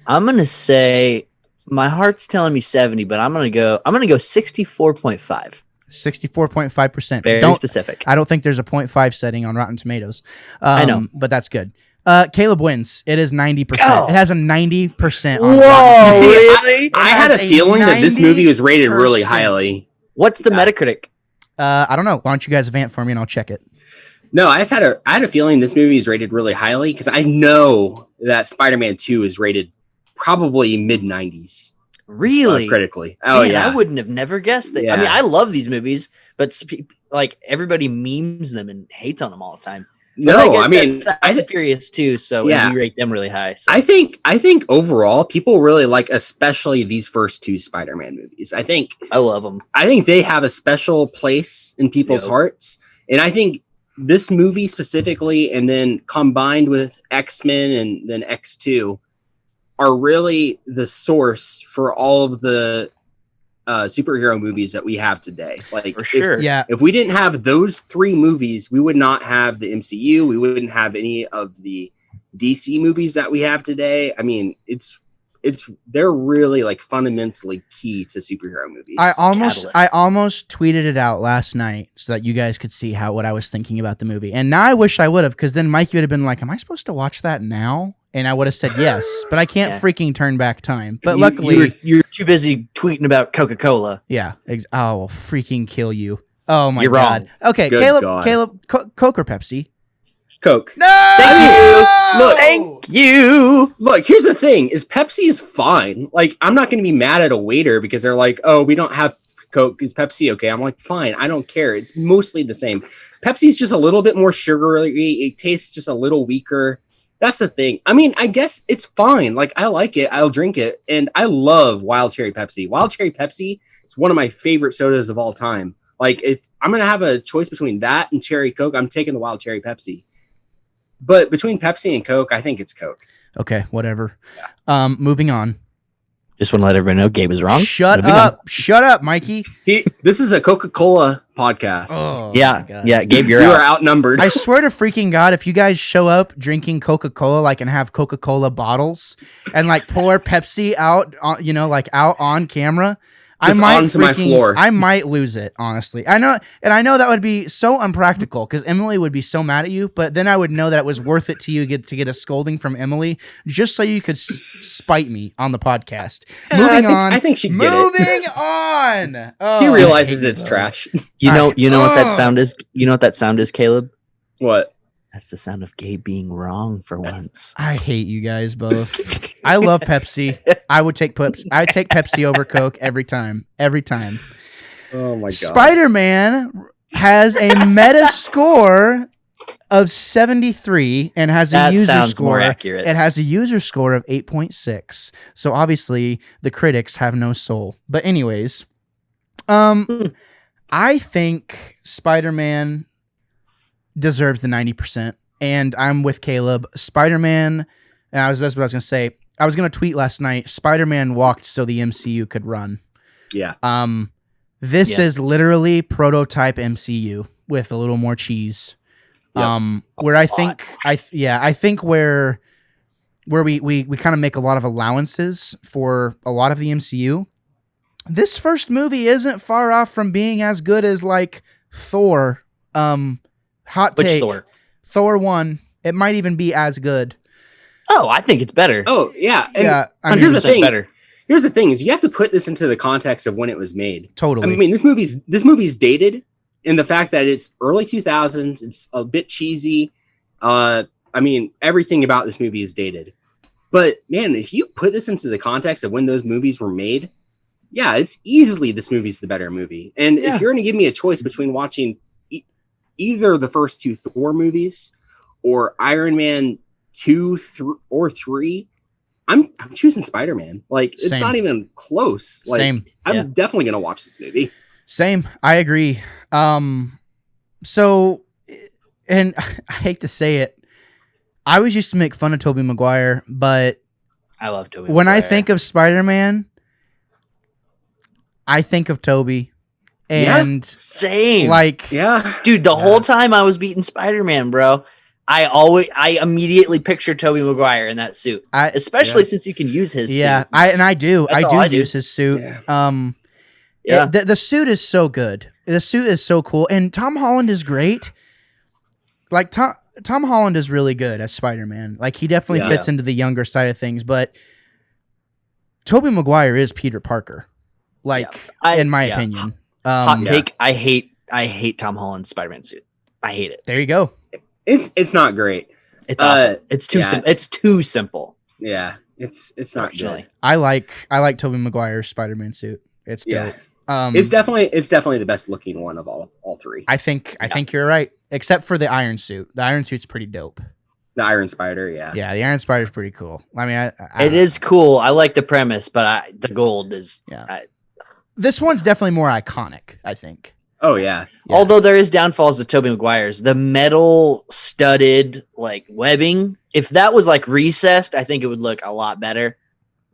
I'm gonna say my heart's telling me 70, but I'm gonna go 64.5. 64.5%. Very specific. I don't think there's a 0.5 setting on Rotten Tomatoes. I know, but that's good. Caleb wins. It is 90%. Oh. It has a 90% on Whoa, Rotten Tomatoes. really? I had a feeling that this movie was rated really highly. What's the Metacritic? I don't know. Why don't you guys vamp for me and I'll check it. No, I had a feeling this movie is rated really highly because I know that Spider-Man 2 is rated probably mid-90s. Really? Critically. Oh, Man, yeah. I wouldn't have never guessed that. Yeah. I mean, I love these movies, but like everybody memes them and hates on them all the time. But No, I mean, Fast and Furious too, so Yeah. we rate them really high. So. I think overall people really like, especially these first two Spider-Man movies. I love them. I think they have a special place in people's hearts, and I think this movie specifically, and then combined with X-Men and then X2, are really the source for all of the superhero movies that we have today. Like, For sure. if we didn't have those three movies, we would not have the MCU. We wouldn't have any of the DC movies that we have today. I mean, it's they're really like fundamentally key to superhero movies. I almost tweeted it out last night so that you guys could see what I was thinking about the movie. And now I wish I would have, because then Mikey would have been like, am I supposed to watch that now? And I would have said yes, but I can't freaking turn back time. But luckily, you're too busy tweeting about Coca-Cola. Yeah. I'll freaking kill you. Oh my You're God. Wrong. Okay, Good Caleb, Coke or Pepsi? Coke. No! Thank you. Look, here's the thing: is Pepsi is fine. Like, I'm not going to be mad at a waiter because they're like, "Oh, we don't have Coke. Is Pepsi okay?" I'm like, "Fine, I don't care. It's mostly the same." Pepsi's just a little bit more sugary. It tastes just a little weaker. That's the thing. I mean, I guess it's fine. Like, I like it. I'll drink it, and I love Wild Cherry Pepsi. Wild Cherry Pepsi is one of my favorite sodas of all time. Like, if I'm gonna have a choice between that and Cherry Coke, I'm taking the Wild Cherry Pepsi. But between Pepsi and Coke, I think it's Coke. Okay, whatever. Moving on. Just want to let everybody know Gabe is wrong. Shut up, Mikey. This is a Coca-Cola podcast. Oh, yeah, Gabe, you are outnumbered. I swear to freaking God, if you guys show up drinking Coca-Cola, like, and have Coca-Cola bottles and like pour Pepsi out, out on camera, Just onto my floor. I might lose it, honestly. I know that would be so unpractical because Emily would be so mad at you, but then I would know that it was worth it to you to get a scolding from Emily just so you could spite me on the podcast. Moving on. I think she'd get Moving on. Oh, he realizes it's trash. You know what that sound is? You know what that sound is, Caleb? What? That's the sound of Gabe being wrong for once. I hate you guys both. I love Pepsi. I would take Pepsi. I take Pepsi over Coke every time. Every time. Oh my God. Spider-Man has a meta score of 73 and has a user score. More accurate. It has a user score of 8.6. So obviously the critics have no soul. But anyways, I think Spider-Man deserves the 90%, and I'm with Caleb. Spider-Man, and that's what I was gonna say. I was gonna tweet last night. Spider-Man walked so the MCU could run. Yeah. This is literally prototype MCU with a little more cheese. Yep. Where I think where we kind of make a lot of allowances for a lot of the MCU. This first movie isn't far off from being as good as like Thor. Hot take. Which Thor? Thor 1. It might even be as good. Oh, I think it's better. Oh, yeah. And yeah. here's the thing. Better. Here's the thing is you have to put this into the context of when it was made. Totally. I mean, this movie's dated in the fact that it's early 2000s. It's a bit cheesy. I mean, everything about this movie is dated. But man, if you put this into the context of when those movies were made, yeah, it's easily this movie's the better movie. And if you're going to give me a choice between watching either the first two Thor movies or Iron Man 2 or 3, I'm choosing Spider-Man. Like, it's not even close. Like, Same. I'm definitely going to watch this movie. Same. I agree. So, and I hate to say it, I always used to make fun of Tobey Maguire, but I love Tobey when Maguire. I think of Spider-Man, I think of Tobey. And same. Like, dude, the whole time I was beating Spider-Man, bro, I immediately picture Tobey Maguire in that suit, especially since you can use his suit. Yeah, I do use his suit. Yeah. The suit is so good. The suit is so cool, and Tom Holland is great. Like Tom Holland is really good as Spider-Man. Like, he definitely fits into the younger side of things, but Tobey Maguire is Peter Parker. Like, in my opinion. Hot take. I hate Tom Holland's Spider-Man suit. I hate it. There you go. It's not great. It's awful. It's too simple. It's too simple. Yeah, it's not good. I like Tobey Maguire's Spider-Man suit. It's dope. It's definitely the best looking one of all three. I think you're right, except for the Iron suit. The Iron suit's pretty dope. The Iron Spider, yeah. Yeah, the Iron Spider's pretty cool. I mean, it is cool. I like the premise, but the gold is. Yeah. This one's definitely more iconic, I think. Oh, yeah. Although there is downfalls to Tobey Maguire's. The metal studded like webbing, if that was like recessed, I think it would look a lot better.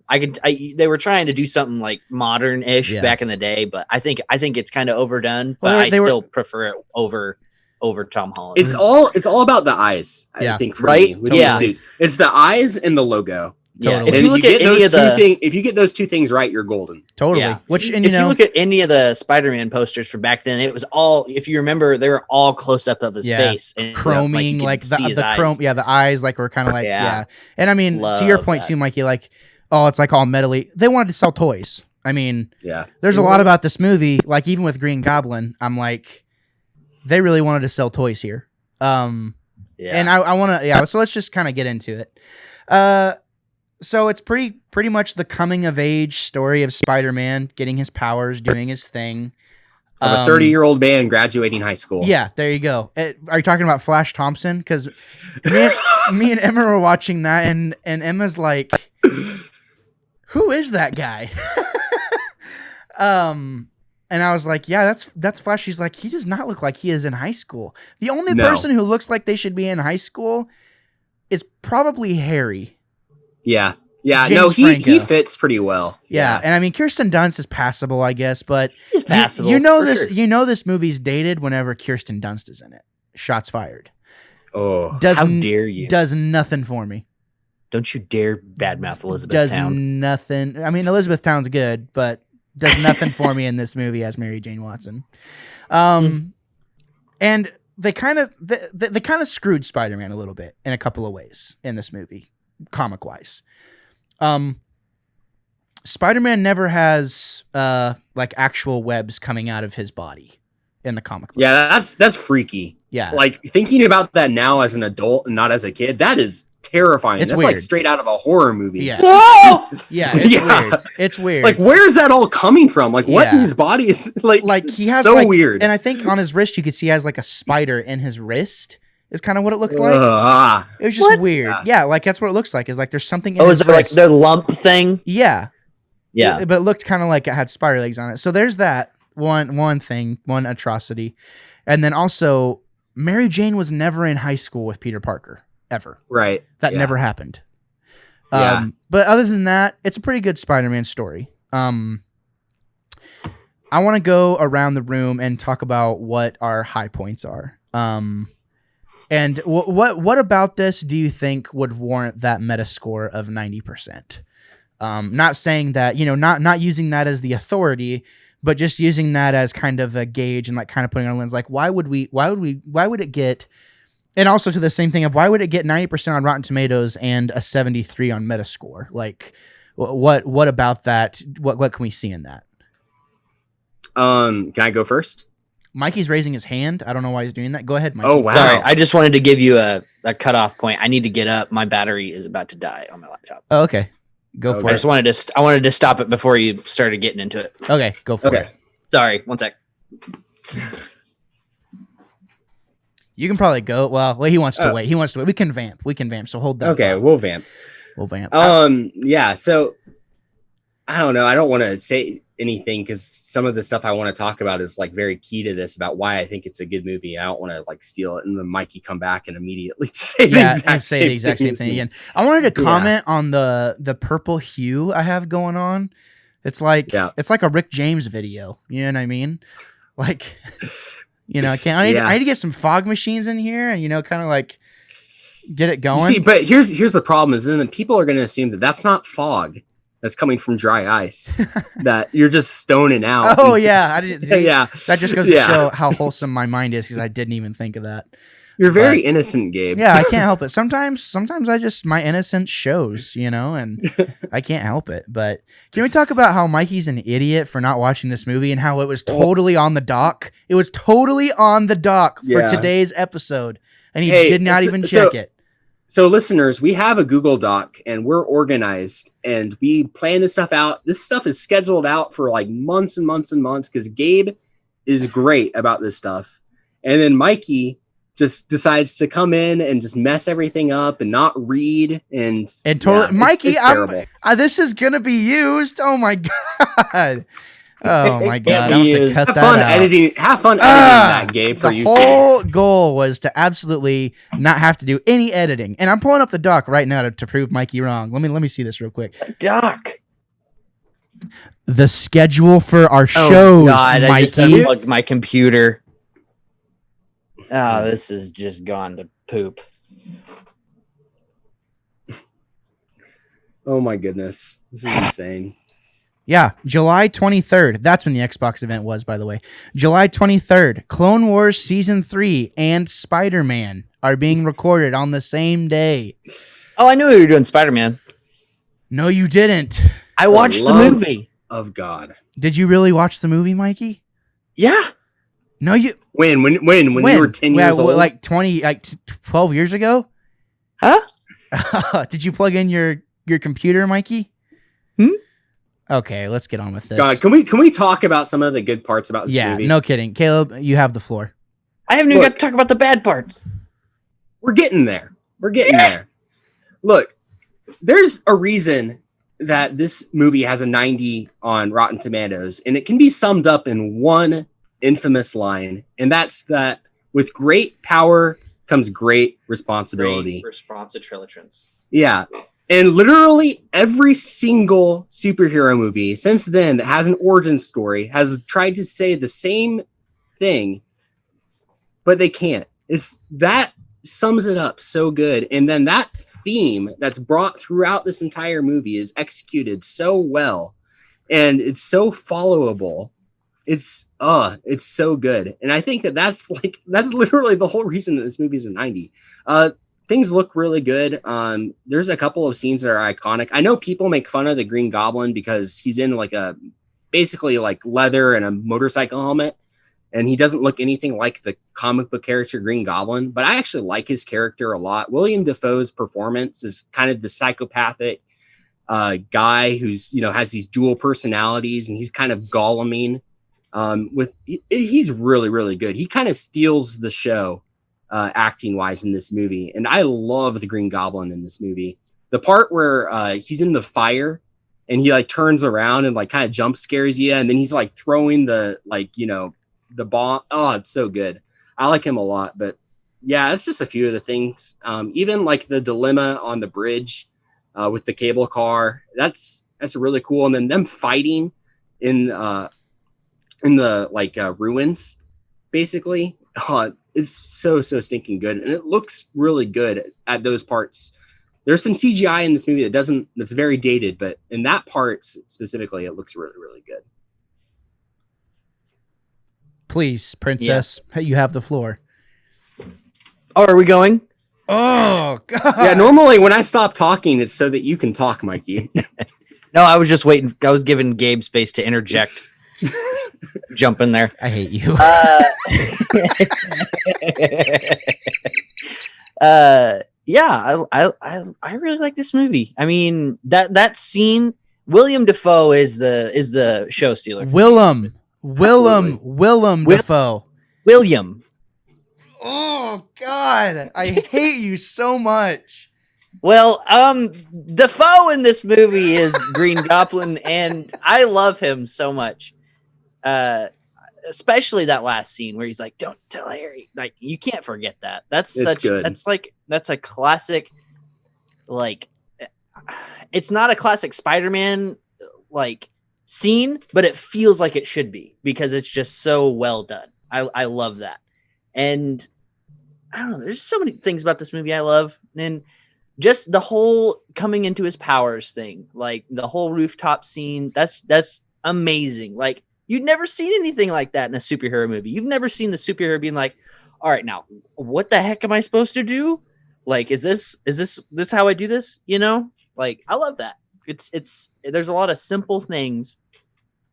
They were trying to do something like modern-ish back in the day, but I think it's kind of overdone. But I still prefer it over Tom Holland. It's all about the eyes, I think, for me, with the suits. It's the eyes and the logo. Yeah, Totally. if And you look at any of the if you get those two things right, you're golden. Totally. Yeah. Which, and if you look at any of the Spider-Man posters from back then, it was all, if you remember, they were all close up of his face and chroming, you like could see his the chrome, eyes. the eyes like were kind of like Yeah. And I mean, to your Love point that. too, Mikey, like, oh, it's like all metally. They wanted to sell toys. I mean, Yeah. there's a lot about this movie, like even with Green Goblin, I'm like, they really wanted to sell toys here. And I want to, so let's just kind of get into it. So it's pretty much the coming of age story of Spider-Man getting his powers, doing his thing. Of a 30-year-old man graduating high school. Yeah, there you go. Are you talking about Flash Thompson? Because me and Emma were watching that, and Emma's like, "Who is that guy?" And I was like, "Yeah, that's Flash." She's like, "He does not look like he is in high school. The only person who looks like they should be in high school is probably Harry." Yeah. Yeah. James No, he Franco. fits pretty well. Yeah, and I mean, Kirsten Dunst is passable, I guess, but He's passable. You know for this. sure. You know this movie's dated whenever Kirsten Dunst is in it. Shots fired. Oh. Does How dare you? Does nothing for me. Don't you dare badmouth Elizabeth Does Town. nothing. I mean, Elizabeth Town's good, but does nothing for me in this movie as Mary Jane Watson. And they kind of they kind of screwed Spider-Man a little bit in a couple of ways in this movie, comic wise. Spider-Man never has like actual webs coming out of his body in the comic books. Yeah, that's freaky. Yeah. Like thinking about that now as an adult and not as a kid, that is terrifying. It's That's weird. like straight out of a horror movie. Yeah. Whoa! Yeah, it's Yeah. weird. It's weird. Like where's that all coming from? Like what in Yeah. his body is like Like he has so like, weird. And I think on his wrist you could see he has like a spider in his wrist. Is kind of what it looked like. It was just What? weird. Yeah, like that's what it looks like. Is like there's something in Oh, his is it like wrist. the lump thing? Yeah. Yeah. But it looked kind of like it had spider legs on it. So there's that one thing, one atrocity. And then also Mary Jane was never in high school with Peter Parker ever. Right. That Yeah. never happened. Yeah. But other than that, it's a pretty good Spider-Man story. I want to go around the room and talk about what our high points are. And what about this do you think would warrant that meta score of 90%? Not saying that, not using that as the authority, but just using that as kind of a gauge and like kind of putting on a lens, like why would it get, and also to the same thing of why would it get 90% on Rotten Tomatoes and a 73 on Metascore? Like what about that? What can we see in that? Can I go first? Mikey's raising his hand. I don't know why he's doing that. Go ahead, Mikey. Oh wow. Sorry, I just wanted to give you a cutoff point. I need to get up. My battery is about to die on my laptop. Oh, okay. Go for I it. just wanted to. I wanted to stop it before you started getting into it. Okay, go for it. Sorry, one sec. You can probably go. Well, he wants to wait. He wants to wait. We can vamp. So hold that. Okay, thought. we'll vamp. We'll vamp. Yeah, so I don't know. I don't want to say anything because some of the stuff I want to talk about is like very key to this about why I think it's a good movie. I don't want to like steal it and then Mikey come back and immediately say the exact same thing again. I wanted to comment on the purple hue I have going on. It's like it's like a Rick James video. You know what I mean? Like, I need to get some fog machines in here and kind of like get it going. See, but here's the problem is then people are going to assume that that's not fog. That's coming from dry ice. That you're just stoning out. Oh yeah, I didn't. See, yeah, that just goes to show how wholesome my mind is because I didn't even think of that. You're very innocent, Gabe. Yeah, I can't help it. Sometimes my innocence shows, and I can't help it. But can we talk about how Mikey's an idiot for not watching this movie and how it was totally on the dock? It was totally on the dock for today's episode, and he did not even check it. So listeners, we have a Google Doc and we're organized and we plan this stuff out. This stuff is scheduled out for like months and months and months because Gabe is great about this stuff. And then Mikey just decides to come in and just mess everything up and not read and totally Mikey, it's terrible. This is gonna be used. Oh my god. Oh my god! I have to cut have that fun out. editing. Have fun editing that, Gabe, for the YouTube. The whole goal was to absolutely not have to do any editing, and I'm pulling up the doc right now to prove Mikey wrong. Let me see this real quick. Doc. The schedule for our shows, God, Mikey. I just unplugged my computer. Oh, this has just gone to poop. Oh my goodness, this is insane. Yeah, July 23rd. That's when the Xbox event was, by the way. July 23rd, Clone Wars Season 3 and Spider-Man are being recorded on the same day. Oh, I knew you were doing Spider-Man. No, you didn't. I watched the movie. Of God. Did you really watch the movie, Mikey? Yeah. No, you... When you were 10 years old? Like 12 years ago? Huh? Did you plug in your computer, Mikey? Okay, let's get on with this. God, can we talk about some of the good parts about this movie? Yeah, no kidding. Caleb, you have the floor. I haven't even got to talk about the bad parts. We're getting there. There. Look, there's a reason that this movie has a 90 on Rotten Tomatoes, and it can be summed up in one infamous line, and that's that with great power comes great responsibility. Yeah. And literally every single superhero movie since then that has an origin story has tried to say the same thing, but they can't. It's that sums it up so good. And then that theme that's brought throughout this entire movie is executed so well, and it's so followable. It's so good. And I think that's literally the whole reason that this movie is a 90. Things look really good. There's a couple of scenes that are iconic. I know people make fun of the Green Goblin because he's in basically leather and a motorcycle helmet, and he doesn't look anything like the comic book character Green Goblin, but I actually like his character a lot. William Dafoe's performance is kind of the psychopathic guy who's, has these dual personalities, and he's kind of Golluming. He's really, really good. He kind of steals the show acting wise in this movie, and I love the Green Goblin in this movie. The part where he's in the fire and he turns around and kind of jump scares you, and then he's throwing the the bomb. Oh, it's so good. I like him a lot. But yeah, it's just a few of the things. Even the dilemma on the bridge with the cable car, that's really cool. And then them fighting in the ruins, basically. It's so stinking good, and it looks really good at those parts. There's some CGI in this movie that's very dated, but in that part specifically, it looks really, really good. Please, Princess, you have the floor. Oh, are we going? Oh, God. Yeah, normally when I stop talking, it's so that you can talk, Mikey. No, I was just waiting. I was giving Gabe space to interject. Jump in there. I hate you. Yeah, I really like this movie. I mean, that scene, William Dafoe is the show stealer. Willem Dafoe. William. Oh God, I hate you so much. Well, Dafoe in this movie is Green Goblin, and I love him so much. Especially that last scene where he's like, "Don't tell Harry." You can't forget that. That's good. That's a classic. It's not a classic Spider-Man scene, but it feels like it should be because it's just so well done. I love that, and I don't know. There's so many things about this movie I love, and just the whole coming into his powers thing, the whole rooftop scene. That's amazing. You'd never seen anything like that in a superhero movie. You've never seen the superhero being like, all right, now what the heck am I supposed to do? Is this how I do this? I love that. There's a lot of simple things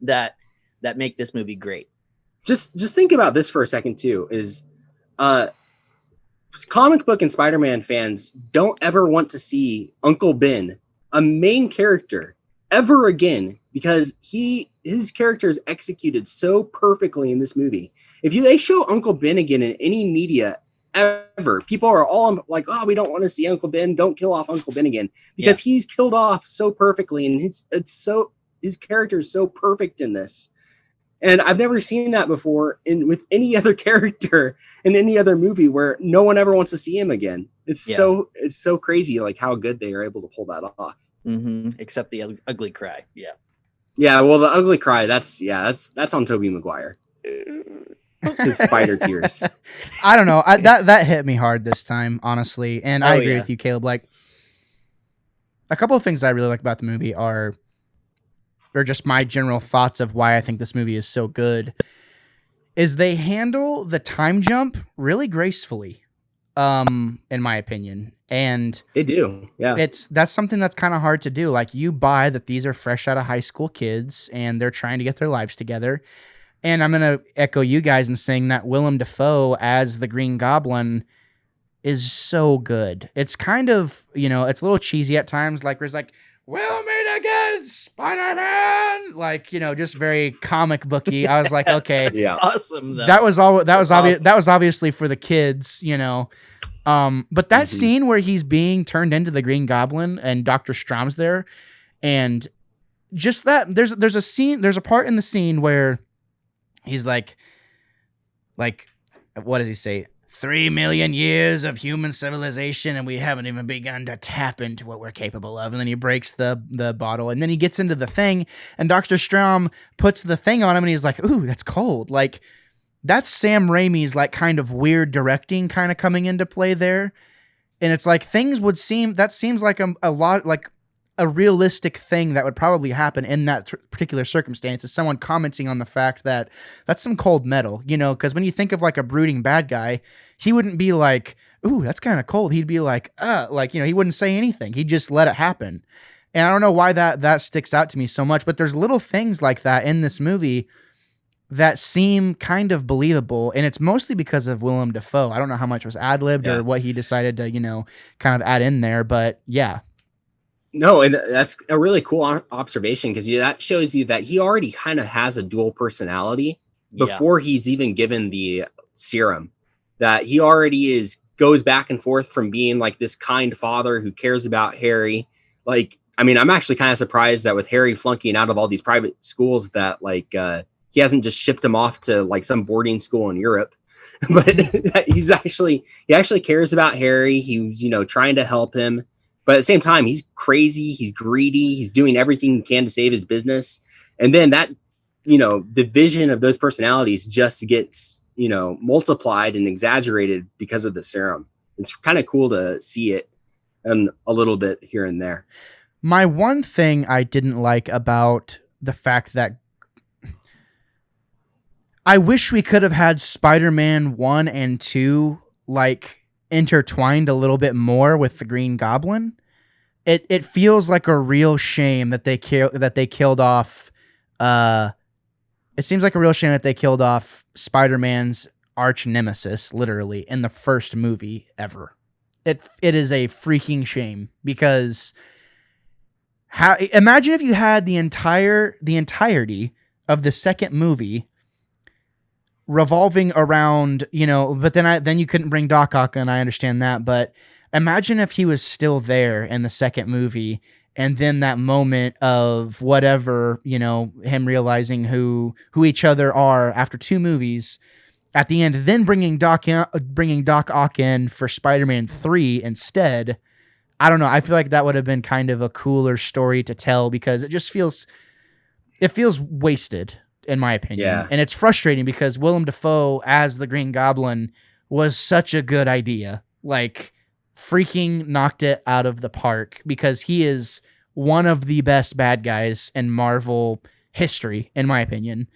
that make this movie great. Just think about this for a second too, is comic book and Spider-Man fans don't ever want to see Uncle Ben, a main character, ever again, because his character is executed so perfectly in this movie. If they show Uncle Ben again in any media ever, people are all like, "Oh, we don't want to see Uncle Ben. Don't kill off Uncle Ben again," because he's killed off so perfectly, and his character is so perfect in this. And I've never seen that before with any other character in any other movie where no one ever wants to see him again. It's so crazy, how good they are able to pull that off. Mm-hmm. Except the ugly cry. Yeah. Yeah. Well, the ugly cry. That's on Tobey Maguire. His spider tears. I don't know. That hit me hard this time, honestly. And I agree with you, Caleb. a couple of things I really like about the movie are just my general thoughts of why I think this movie is so good, is they handle the time jump really gracefully, in my opinion. And They do. Yeah. that's something that's kind of hard to do. Like, you buy that these are fresh out of high school kids and they're trying to get their lives together. And I'm going to echo you guys in saying that Willem Dafoe as the Green Goblin is so good. It's kind of, it's a little cheesy at times. Like, where it's like, we'll meet again, Spider-Man. Like, just very comic booky. I was like, okay, Yeah. Awesome. Though. that was obvious. Awesome. That was obviously for the kids, but that scene where he's being turned into the Green Goblin and Dr. Strom's there, and just that there's a part in the scene where he's like, what does he say? 3 million years of human civilization, and we haven't even begun to tap into what we're capable of. And then he breaks the bottle, and then he gets into the thing, and Dr. Strom puts the thing on him, and he's like, ooh, that's cold. Like, that's Sam Raimi's like kind of weird directing kind of coming into play there. And it's like that seems like a lot like a realistic thing that would probably happen in that particular circumstance, is someone commenting on the fact that that's some cold metal, because when you think of like a brooding bad guy, he wouldn't be like, ooh, that's kind of cold. He'd be like, he wouldn't say anything. He'd just let it happen. And I don't know why that sticks out to me so much, but there's little things like that in this movie that seem kind of believable, and it's mostly because of Willem Dafoe. I don't know how much was ad-libbed or what he decided to, kind of add in there, but yeah. No, and that's a really cool observation, because that shows you that he already kind of has a dual personality before he's even given the serum. That he already goes back and forth from being like this kind father who cares about Harry. Like, I mean, I'm actually kind of surprised that with Harry flunking out of all these private schools, that he hasn't just shipped him off to like some boarding school in Europe. But he actually cares about Harry. He's trying to help him. But at the same time, he's crazy, he's greedy, he's doing everything he can to save his business. And then that, the vision of those personalities just gets, multiplied and exaggerated because of the serum. It's kind of cool to see it a little bit here and there. My one thing I didn't like about the fact that I wish we could have had Spider-Man 1 and 2 like intertwined a little bit more with the Green Goblin. It feels like a real shame that they killed off. It seems like a real shame that they killed off Spider-Man's arch nemesis, literally, in the first movie ever. It is a freaking shame, because imagine if you had the entirety of the second movie revolving around, but then you couldn't bring Doc Ock, and I understand that, but imagine if he was still there in the second movie, and then that moment of whatever, him realizing who each other are after 2 movies at the end, then bringing Doc Ock in for Spider-Man 3 instead. I don't know. I feel like that would have been kind of a cooler story to tell, because it feels wasted, in my opinion. Yeah. And it's frustrating because Willem Dafoe as the Green Goblin was such a good idea. Like, freaking knocked it out of the park, because he is one of the best bad guys in Marvel history, in my opinion.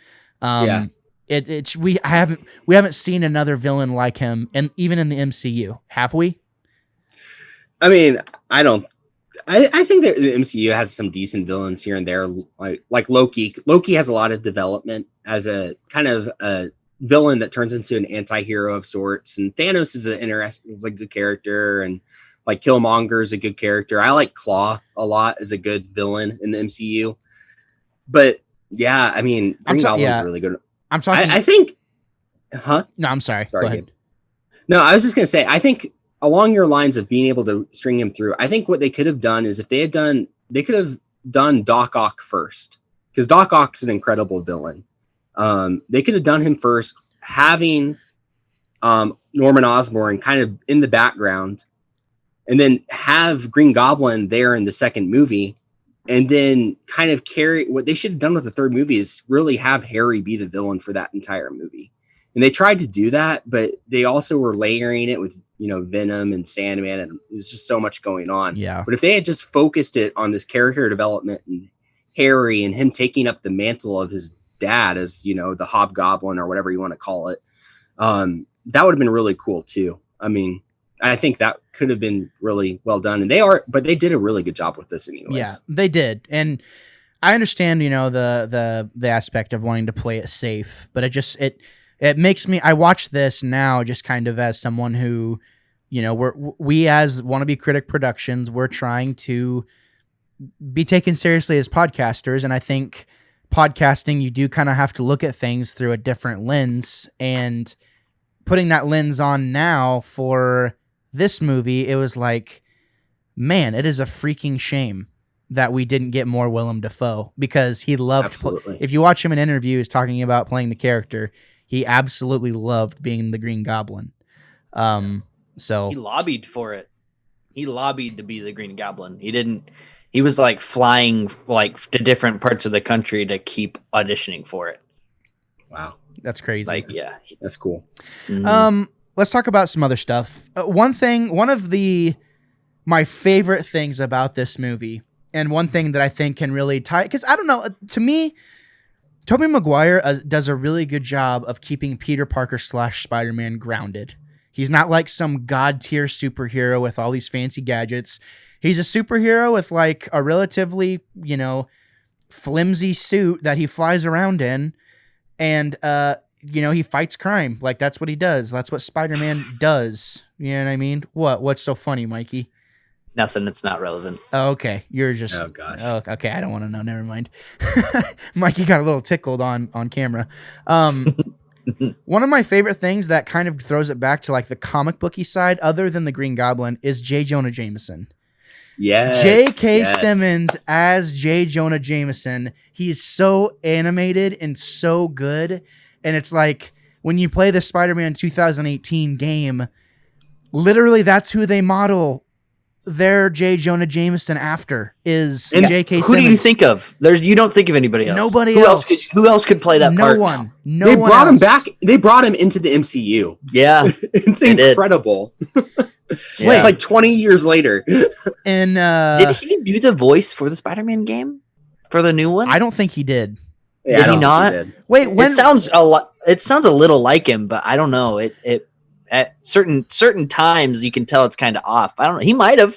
We haven't seen another villain like him, and even in the MCU, have we? I mean, I think that the MCU has some decent villains here and there, like Loki. Loki has a lot of development as a kind of a villain that turns into an anti-hero of sorts, and Thanos is a good character, and like Killmonger is a good character. I like Claw a lot as a good villain in the MCU. But yeah, I mean, Green Goblin's really good. I'm talking. I think. Huh? No, I'm sorry. Go ahead. No, I was just gonna say, I think along your lines of being able to string him through, I think what they could have done is they could have done Doc Ock first, because Doc Ock's an incredible villain. They could have done him first, having Norman Osborn kind of in the background, and then have Green Goblin there in the second movie, and then kind of carry. What they should have done with the third movie is really have Harry be the villain for that entire movie, And they tried to do that, but they also were layering it with, Venom and Sandman, and it was just so much going on. Yeah. But if they had just focused it on this character development and Harry and him taking up the mantle of his dad as, the Hobgoblin or whatever you want to call it, that would have been really cool too. I mean, I think that could have been really well done, and they did a really good job with this anyways. Yeah, they did. And I understand, the aspect of wanting to play it safe, but it makes me, I watch this now just kind of as someone who, we as Wannabe Critic Productions, we're trying to be taken seriously as podcasters. And I think podcasting, you do kind of have to look at things through a different lens, and putting that lens on now for this movie, it was like, man, it is a freaking shame that we didn't get more Willem Dafoe, because he loved, if you watch him in interviews talking about playing the character, he absolutely loved being the Green Goblin. So he lobbied for it. He lobbied to be the Green Goblin. He was like flying like to different parts of the country to keep auditioning for it. Wow. That's crazy. Like, yeah, that's cool. Mm-hmm. Let's talk about some other stuff. One of my favorite things about this movie, and one thing that I think can really tie, because I don't know, to me, Tobey Maguire does a really good job of keeping Peter Parker / Spider-Man grounded. He's not like some god tier superhero with all these fancy gadgets. He's a superhero with like a relatively, flimsy suit that he flies around in, and he fights crime. Like, that's what he does. That's what Spider-Man does. You know what I mean? What's so funny, Mikey? Nothing. It's not relevant. Oh, okay. You're just... Oh, gosh. Oh, okay. I don't want to know. Never mind. Mikey got a little tickled on camera. One of my favorite things that kind of throws it back to like the comic booky side, other than the Green Goblin, is J. Jonah Jameson. Yes. J.K. Simmons as J. Jonah Jameson. He's so animated and so good. And it's like, when you play the Spider-Man 2018 game, literally that's who they model their J. Jonah Jameson after, is J.K. Simmons. Who do you think of? You don't think of anybody else. Nobody who else. Who else could play that part? No one. Now? They brought him back. They brought him into the MCU. Yeah. It's incredible. Yeah. Like 20 years later. And did he do the voice for the Spider-Man game? For the new one? I don't think he did. Yeah, did he not? Wait, when it sounds a lot. It sounds a little like him, but I don't know. It at certain times you can tell it's kind of off. I don't know. He might have.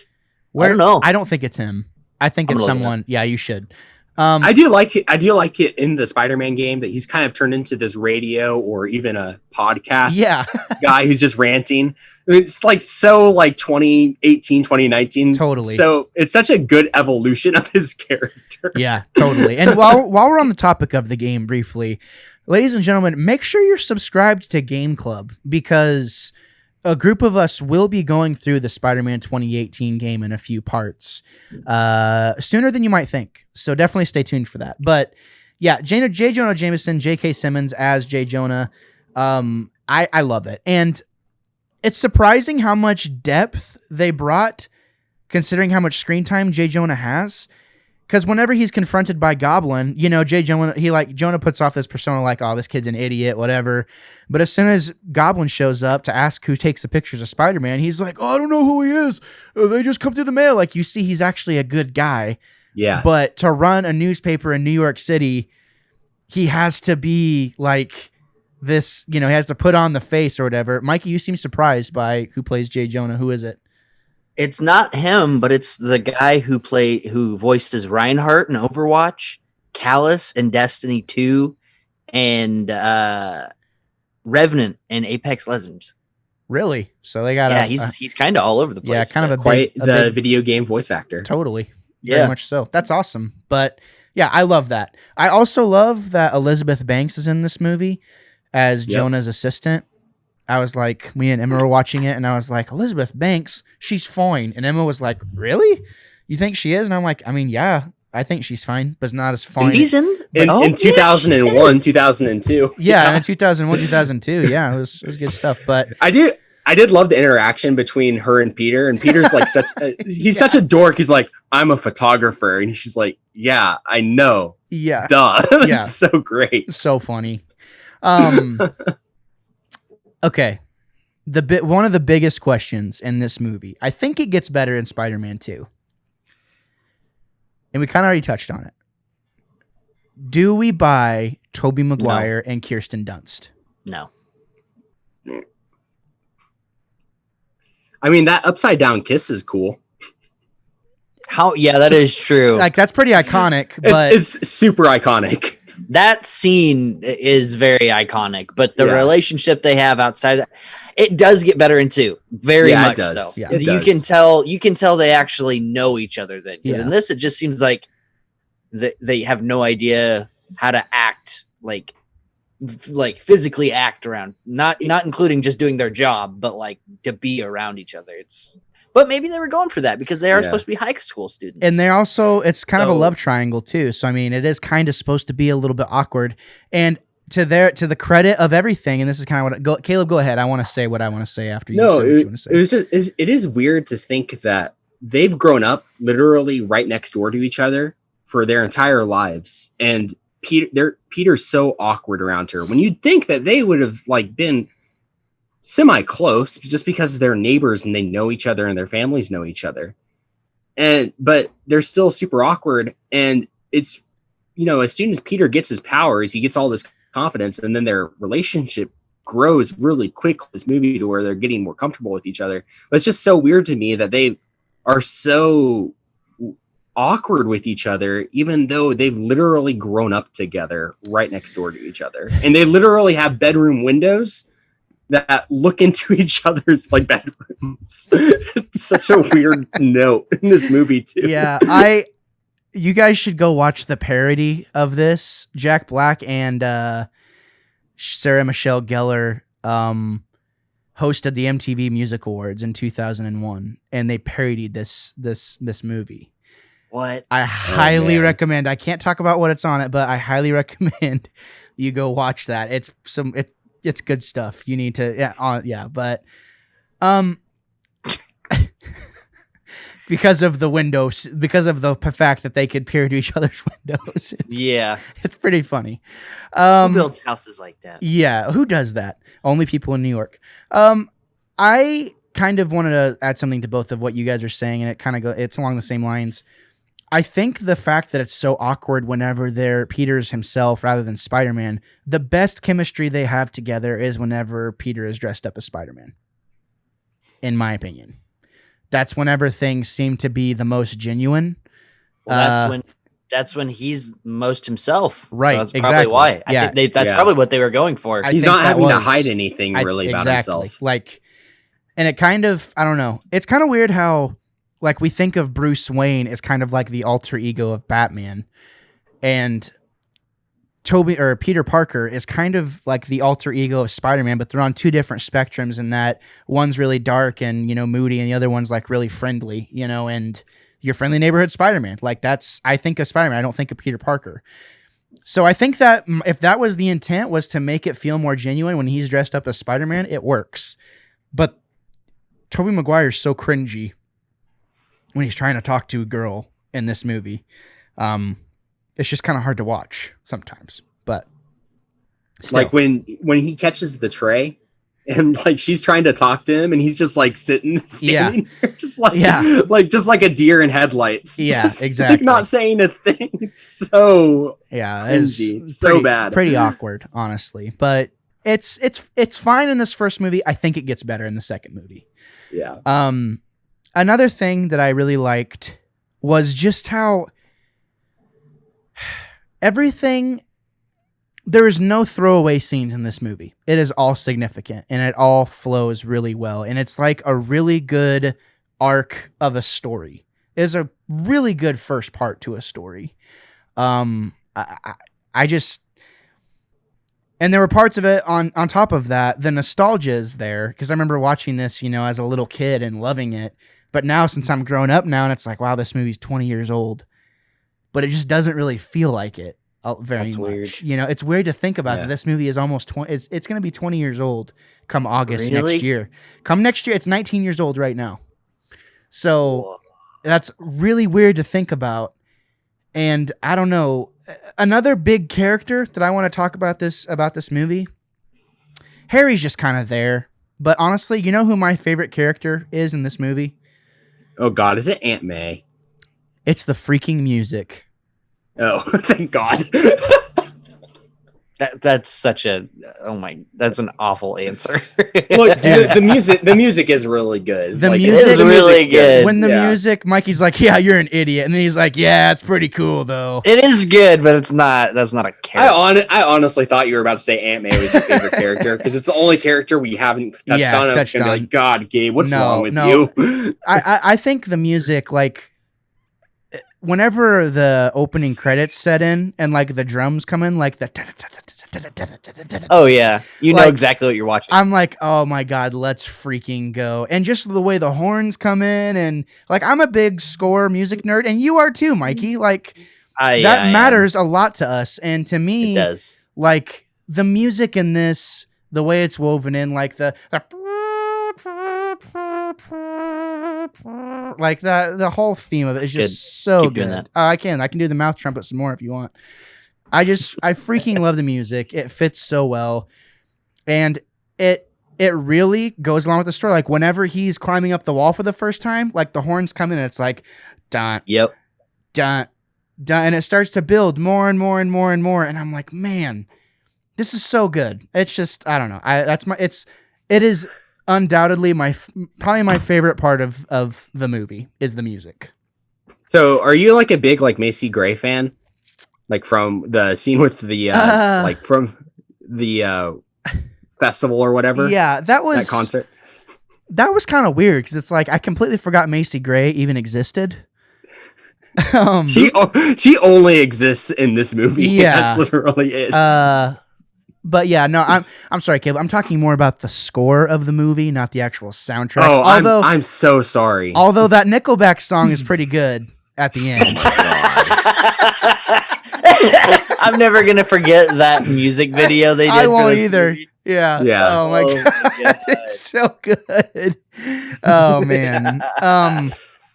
I don't know. I don't think it's him. I think it's someone. Yeah, you should. I do like it in the Spider-Man game that he's kind of turned into this radio or even a podcast guy who's just ranting. It's like so like 2018, 2019. Totally. So it's such a good evolution of his character. Yeah, totally. And while we're on the topic of the game briefly, ladies and gentlemen, make sure you're subscribed to Game Club, because a group of us will be going through the Spider-Man 2018 game in a few parts sooner than you might think. So definitely stay tuned for that. But yeah, J. Jonah Jameson, J.K. Simmons as J. Jonah. I love it. And it's surprising how much depth they brought, considering how much screen time J. Jonah has. Because whenever he's confronted by Goblin, Jonah puts off this persona like, oh, this kid's an idiot, whatever. But as soon as Goblin shows up to ask who takes the pictures of Spider-Man, he's like, oh, I don't know who he is. They just come through the mail. Like, you see, he's actually a good guy. Yeah. But to run a newspaper in New York City, he has to be like this, he has to put on the face or whatever. Mikey, you seem surprised by who plays J. Jonah. Who is it? It's not him, but it's the guy who voiced as Reinhardt in Overwatch, Callus in Destiny 2, and Revenant in Apex Legends. Really? So they got he's kind of all over the place. Yeah, kind of quite the video game voice actor. Totally. Very much so. That's awesome. But yeah, I love that. I also love that Elizabeth Banks is in this movie as Jonah's assistant. I was like, me and Emma were watching it, and I was like, Elizabeth Banks, she's fine. And Emma was like, really? You think she is? And I'm like, I mean, yeah, I think she's fine, but not as fine. He's in 2001, 2002. Yeah, in 2001, 2002. Yeah, it was good stuff. But I did love the interaction between her and Peter. And Peter's like he's such a dork. He's like, I'm a photographer. And she's like, yeah, I know. Yeah. Duh. Yeah. So great. So funny. Okay. One of the biggest questions in this movie. I think it gets better in Spider-Man 2. And we kind of already touched on it. Do we buy Tobey Maguire and Kirsten Dunst? No. I mean, that upside down kiss is cool. How? Yeah, that is true. Like, that's pretty iconic, but it's super iconic. That scene is very iconic, but the relationship they have outside of that, it does get better in 2. Very much so. Yeah, You can tell they actually know each other then. Because in this, it just seems like they have no idea how to act, like physically act around, not including just doing their job, but like to be around each other. But maybe they were going for that because they are supposed to be high school students. And they're also, it's kind of a love triangle too. So, I mean, it is kind of supposed to be a little bit awkward. And to the credit of everything, and this is kind of what, Caleb, go ahead. I want to say what I want to say after you say what you want to say. It is weird to think that they've grown up literally right next door to each other for their entire lives. And Peter's so awkward around her when you'd think that they would have like been semi-close just because they're neighbors and they know each other and their families know each other, but they're still super awkward. And it's, as soon as Peter gets his powers, he gets all this confidence, and then their relationship grows really quick in this movie to where they're getting more comfortable with each other. But it's just so weird to me that they are so awkward with each other, even though they've literally grown up together right next door to each other, and they literally have bedroom windows that look into each other's like bedrooms. It's such a weird note in this movie too. Yeah, you guys should go watch the parody of this. Jack Black and Sarah Michelle Gellar hosted the MTV Music Awards in 2001, and they parodied this movie. What? I highly recommend. I can't talk about what it's on it, but I highly recommend you go watch that. It's good stuff. You need to, but, because of the windows, because of the fact that they could peer into each other's windows. It's pretty funny. Who builds houses like that? Yeah. Who does that? Only people in New York. I kind of wanted to add something to both of what you guys are saying, and it's along the same lines. I think the fact that it's so awkward whenever they're Peter's himself rather than Spider-Man, the best chemistry they have together is whenever Peter is dressed up as Spider-Man. In my opinion. That's whenever things seem to be the most genuine. Well, that's when he's most himself. Right. So that's probably why. I think that's probably what they were going for. He's not having to hide anything really about himself. And it kind of, I don't know. It's kind of weird how, like, we think of Bruce Wayne as kind of like the alter ego of Batman, and Peter Parker is kind of like the alter ego of Spider-Man, but they're on two different spectrums in that one's really dark and, moody, and the other one's like really friendly, and your friendly neighborhood Spider-Man. Like, I think of Spider-Man. I don't think of Peter Parker. So I think that if that was the intent, was to make it feel more genuine when he's dressed up as Spider-Man, it works. But Tobey Maguire's so cringy when he's trying to talk to a girl in this movie. It's just kind of hard to watch sometimes, but still. Like when he catches the tray and like she's trying to talk to him and he's just like standing there, just like a deer in headlights. Yeah, just, exactly. Like, not saying a thing. It's so it's so bad. Pretty awkward, honestly. But it's fine in this first movie. I think it gets better in the second movie. Yeah. Another thing that I really liked was just how everything, there is no throwaway scenes in this movie. It is all significant and it all flows really well. And it's like a really good arc of a story. It is a really good first part to a story. I just, and there were parts of it on top of that. The nostalgia is there because I remember watching this, as a little kid and loving it. But now, since I'm grown up now, and it's like, wow, this movie's 20 years old, but it just doesn't really feel like it very That's much. Weird. It's weird to think about that. This movie is almost 20. It's going to be 20 years old come August next year. Come next year, it's 19 years old right now. So that's really weird to think about. And I don't know. Another big character that I want to talk about this movie Harry's just kind of there. But honestly, you know who my favorite character is in this movie? Oh God, is it Aunt May? It's the freaking music. Oh, thank God. That's such a that's an awful answer. Look, the music is really good. The Like, music is really good. When the Yeah. music, Mikey's like, "Yeah, you're an idiot," and then he's like, "Yeah, it's pretty cool though." It is good, but it's not. That's not a character. I honestly thought you were about to say Aunt May was your favorite character because it's the only character we haven't touched on. I was gonna be like, God, Gabe, what's wrong with you? I think the music, like, whenever the opening credits set in and like the drums come in, like the Oh yeah, you know Like, exactly what you're watching. I'm like, oh my God, let's freaking go. And just the way the horns come in, and like, I'm a big score music nerd, and you are too, Mikey. Like, that matters a lot to us. And to me, It does. like, the music in this, the way it's woven in, like like the whole theme of it is just Good. so Keep doing good. that. I can do the mouth trumpet some more if you want. I freaking love the music. It fits so well, and it really goes along with the story. Like, whenever he's climbing up the wall for the first time, like, the horns come in and it's like dun Yep. dun dun, and it starts to build more and more and more and more, and I'm like, man, this is so good. It's just, I don't know. It is undoubtedly probably my favorite part of the movie is the music. So, are you like a big like Macy Gray fan? Like from the scene with the like from the festival or whatever? Yeah, that concert. That was kind of weird because it's like I completely forgot Macy Gray even existed. She only exists in this movie. Yeah. That's literally it. But yeah, no, I'm sorry, Caleb. I'm talking more about the score of the movie, not the actual soundtrack. Oh, I'm so sorry. Although that Nickelback song is pretty good at the end. I'm never gonna forget that music video they did. I for won't this either. movie. Yeah. Yeah. Oh my God. It's so good. Oh man.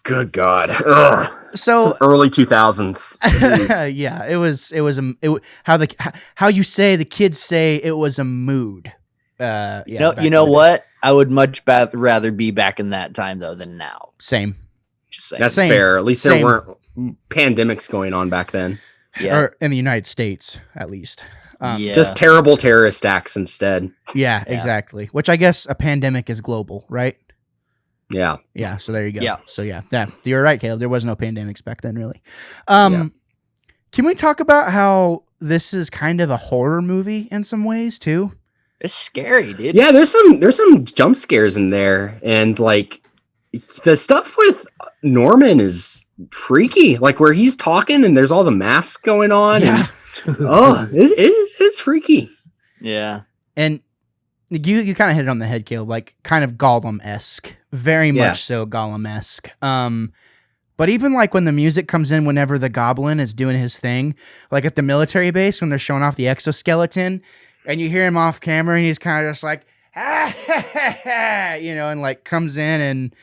Good God. Ugh. So Early 2000s. Jeez. yeah, it was how you say the kids say it was a mood. Yeah, You back know in the day. what? I would much rather be back in that time though than now. Same. Just saying. That's Same. fair. At least Same. there weren't pandemics going on back then. Yeah. Or in the United States, at least. Yeah. Just terrible terrorist acts instead. Yeah, exactly. Which I guess a pandemic is global, right? Yeah. Yeah, so there you go. Yeah. So yeah, you're right, Caleb. There was no pandemics back then, really. Yeah. Can we talk about how this is kind of a horror movie in some ways too? It's scary, dude. Yeah, there's some jump scares in there, and like the stuff with Norman is freaky. Like where he's talking and there's all the masks going on. Yeah. And, it's freaky. Yeah. And you kind of hit it on the head, Caleb, like kind of Gollum-esque. Very Yeah. much so Gollum-esque. But even like when the music comes in whenever the goblin is doing his thing, like at the military base when they're showing off the exoskeleton, and you hear him off camera and he's kind of just like, and like comes in and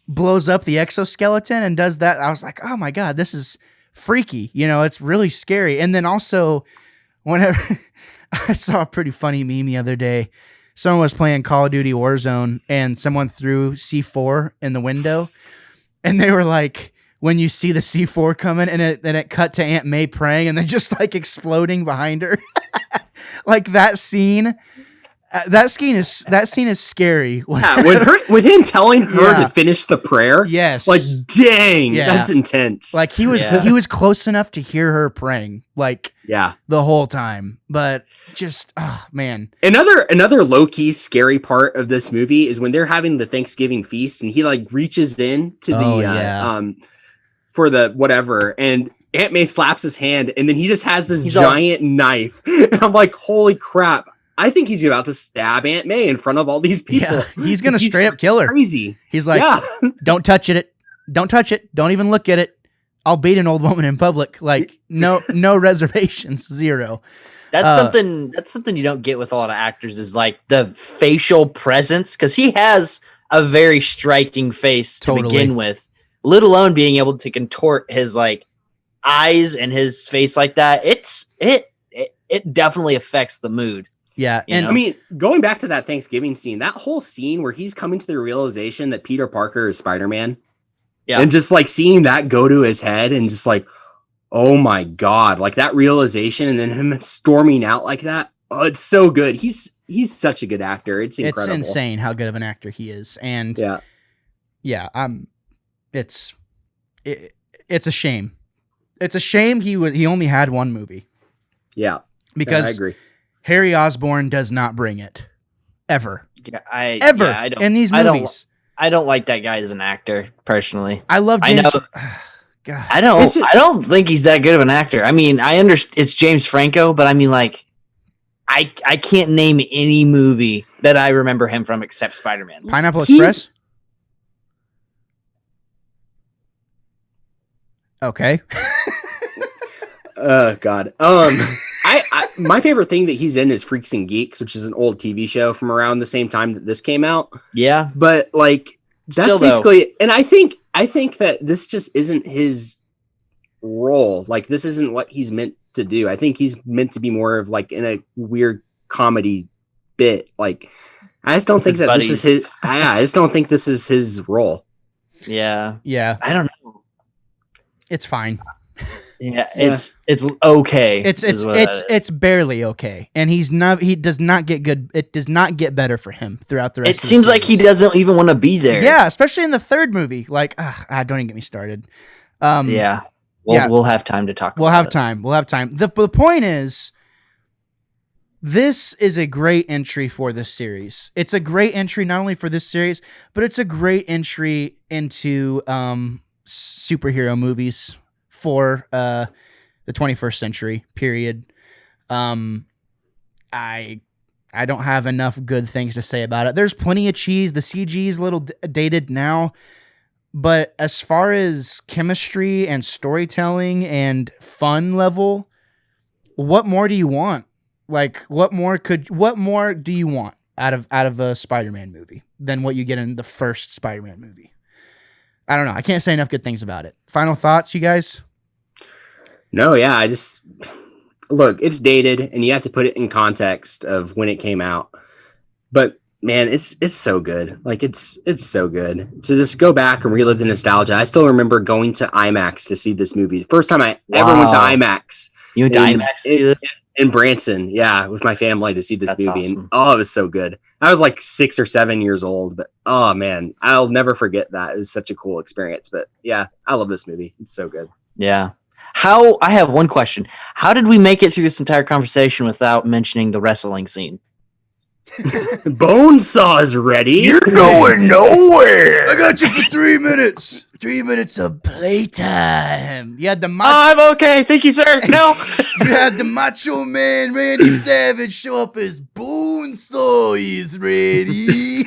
blows up the exoskeleton and does that. I was like, oh my God, this is freaky. It's really scary. And then also whenever I saw a pretty funny meme the other day, someone was playing Call of Duty Warzone and someone threw C4 in the window, and they were like, when you see the C4 coming and it cut to Aunt May praying and then just like exploding behind her. Like that scene is scary. Yeah, with him telling her to finish the prayer. Yes. Like, dang, Yeah. that's intense. Like he was close enough to hear her praying, like yeah. the whole time. But just, oh man. Another low-key scary part of this movie is when they're having the Thanksgiving feast and he like reaches in to for the whatever, and Aunt May slaps his hand and then he just has this giant knife. And I'm like, holy crap. I think he's about to stab Aunt May in front of all these people. Yeah, he's gonna straight up kill her. Crazy. He's like, don't touch it. Don't touch it. Don't even look at it. I'll beat an old woman in public. Like no reservations, zero. That's something you don't get with a lot of actors is like the facial presence, because he has a very striking face to begin with, let alone being able to contort his like eyes and his face like that. It definitely affects the mood. Yeah, You and know? I mean, going back to that Thanksgiving scene, that whole scene where he's coming to the realization that Peter Parker is Spider-Man, Yeah. and just like seeing that go to his head and just like, oh my God, like that realization and then him storming out like that. Oh, it's so good. He's such a good actor. It's incredible. It's insane how good of an actor he is. And yeah, it's a shame. It's a shame he only had one movie. Yeah. Because I agree. Harry Osborn does not bring it. Ever. Yeah, I don't, in these movies. I don't like that guy as an actor, personally. I love James. I know. God. I don't think he's that good of an actor. I mean, I understand it's James Franco, but I mean, like, I can't name any movie that I remember him from except Spider-Man. Pineapple Express? Okay. God. I my favorite thing that he's in is Freaks and Geeks, which is an old TV show from around the same time that this came out. Yeah. But like that's Still, basically and I think that this just isn't his role. Like this isn't what he's meant to do. I think he's meant to be more of like in a weird comedy bit. Like I just don't think that this is his I just don't think this is his role. Yeah. Yeah. I don't know. It's fine. Yeah, it's okay. It's barely okay, and he does not get good. It does not get better for him throughout the rest. It seems like he doesn't even want to be there. Yeah, especially in the third movie. Like, don't even get me started. Yeah, we'll have time to talk. We'll have time. The point is, this is a great entry for this series. It's a great entry not only for this series, but it's a great entry into superhero movies for the 21st century period. I don't have enough good things to say about it. There's plenty of cheese. The CG is a little dated now, but as far as chemistry and storytelling and fun level, what more do you want? Like, what more do you want out of a Spider-Man movie than what you get in the first Spider-Man movie? I don't know. I can't say enough good things about it. Final thoughts, you guys? No, yeah, I just look, it's dated and you have to put it in context of when it came out. But man, it's so good. Like it's so good to just go back and relive the nostalgia. I still remember going to IMAX to see this movie. The first time I ever went to IMAX. You went to IMAX to see this? In Branson, yeah, with my family to see this movie. Awesome. And it was so good. I was like 6 or 7 years old, but oh man, I'll never forget that. It was such a cool experience. But yeah, I love this movie. It's so good. Yeah. I have one question. How did we make it through this entire conversation without mentioning the wrestling scene? Bonesaw is ready. You're going nowhere. I got you for 3 minutes. 3 minutes of playtime. You had the I'm okay. Thank you, sir. No. You had the Macho Man Randy Savage show up as Bonesaw is ready.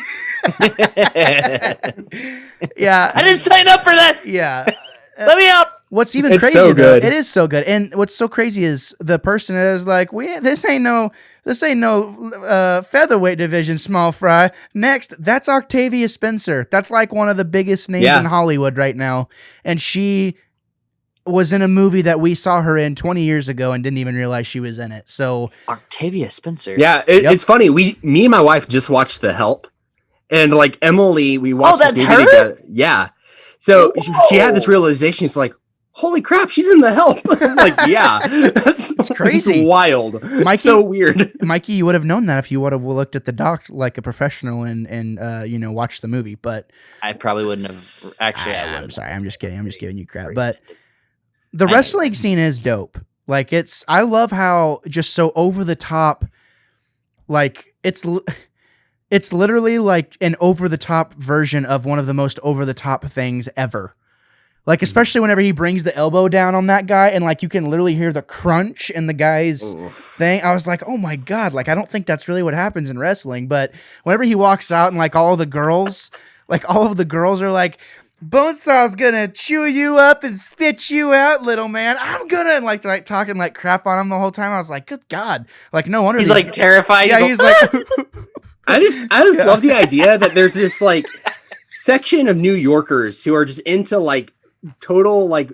Yeah. I didn't sign up for this. Yeah. Let me out. What's even crazy so good. It is so good. And what's so crazy is the person is like, this ain't no featherweight division small fry. Next, that's Octavia Spencer. That's like one of the biggest names in Hollywood right now. And she was in a movie that we saw her in 20 years ago and didn't even realize she was in it. So Octavia Spencer. Yeah, it's funny. Me and my wife just watched The Help. And like Emily, we watched this movie together. Yeah. So she had this realization. It's like, holy crap, she's in The Help. I'm like, yeah, that's crazy. It's wild. Mikey, so weird. Mikey, you would have known that if you would have looked at the doc like a professional and watched the movie. But I probably wouldn't have. Actually, I'm sorry. I'm just kidding. I'm just giving you crap. But the wrestling scene is dope. Like I love how just so over the top. Like it's literally like an over the top version of one of the most over the top things ever. Like, especially whenever he brings the elbow down on that guy and, like, you can literally hear the crunch in the guy's thing. I was like, oh, my God. Like, I don't think that's really what happens in wrestling. But whenever he walks out and, like, all of the girls are like, Bonesaw's gonna chew you up and spit you out, little man. I'm gonna, and like talking, like, crap on him the whole time. I was like, good God. Like, no wonder. He's, like, terrified. Yeah, he's like... I just love the idea that there's this, like, section of New Yorkers who are just into, like, total like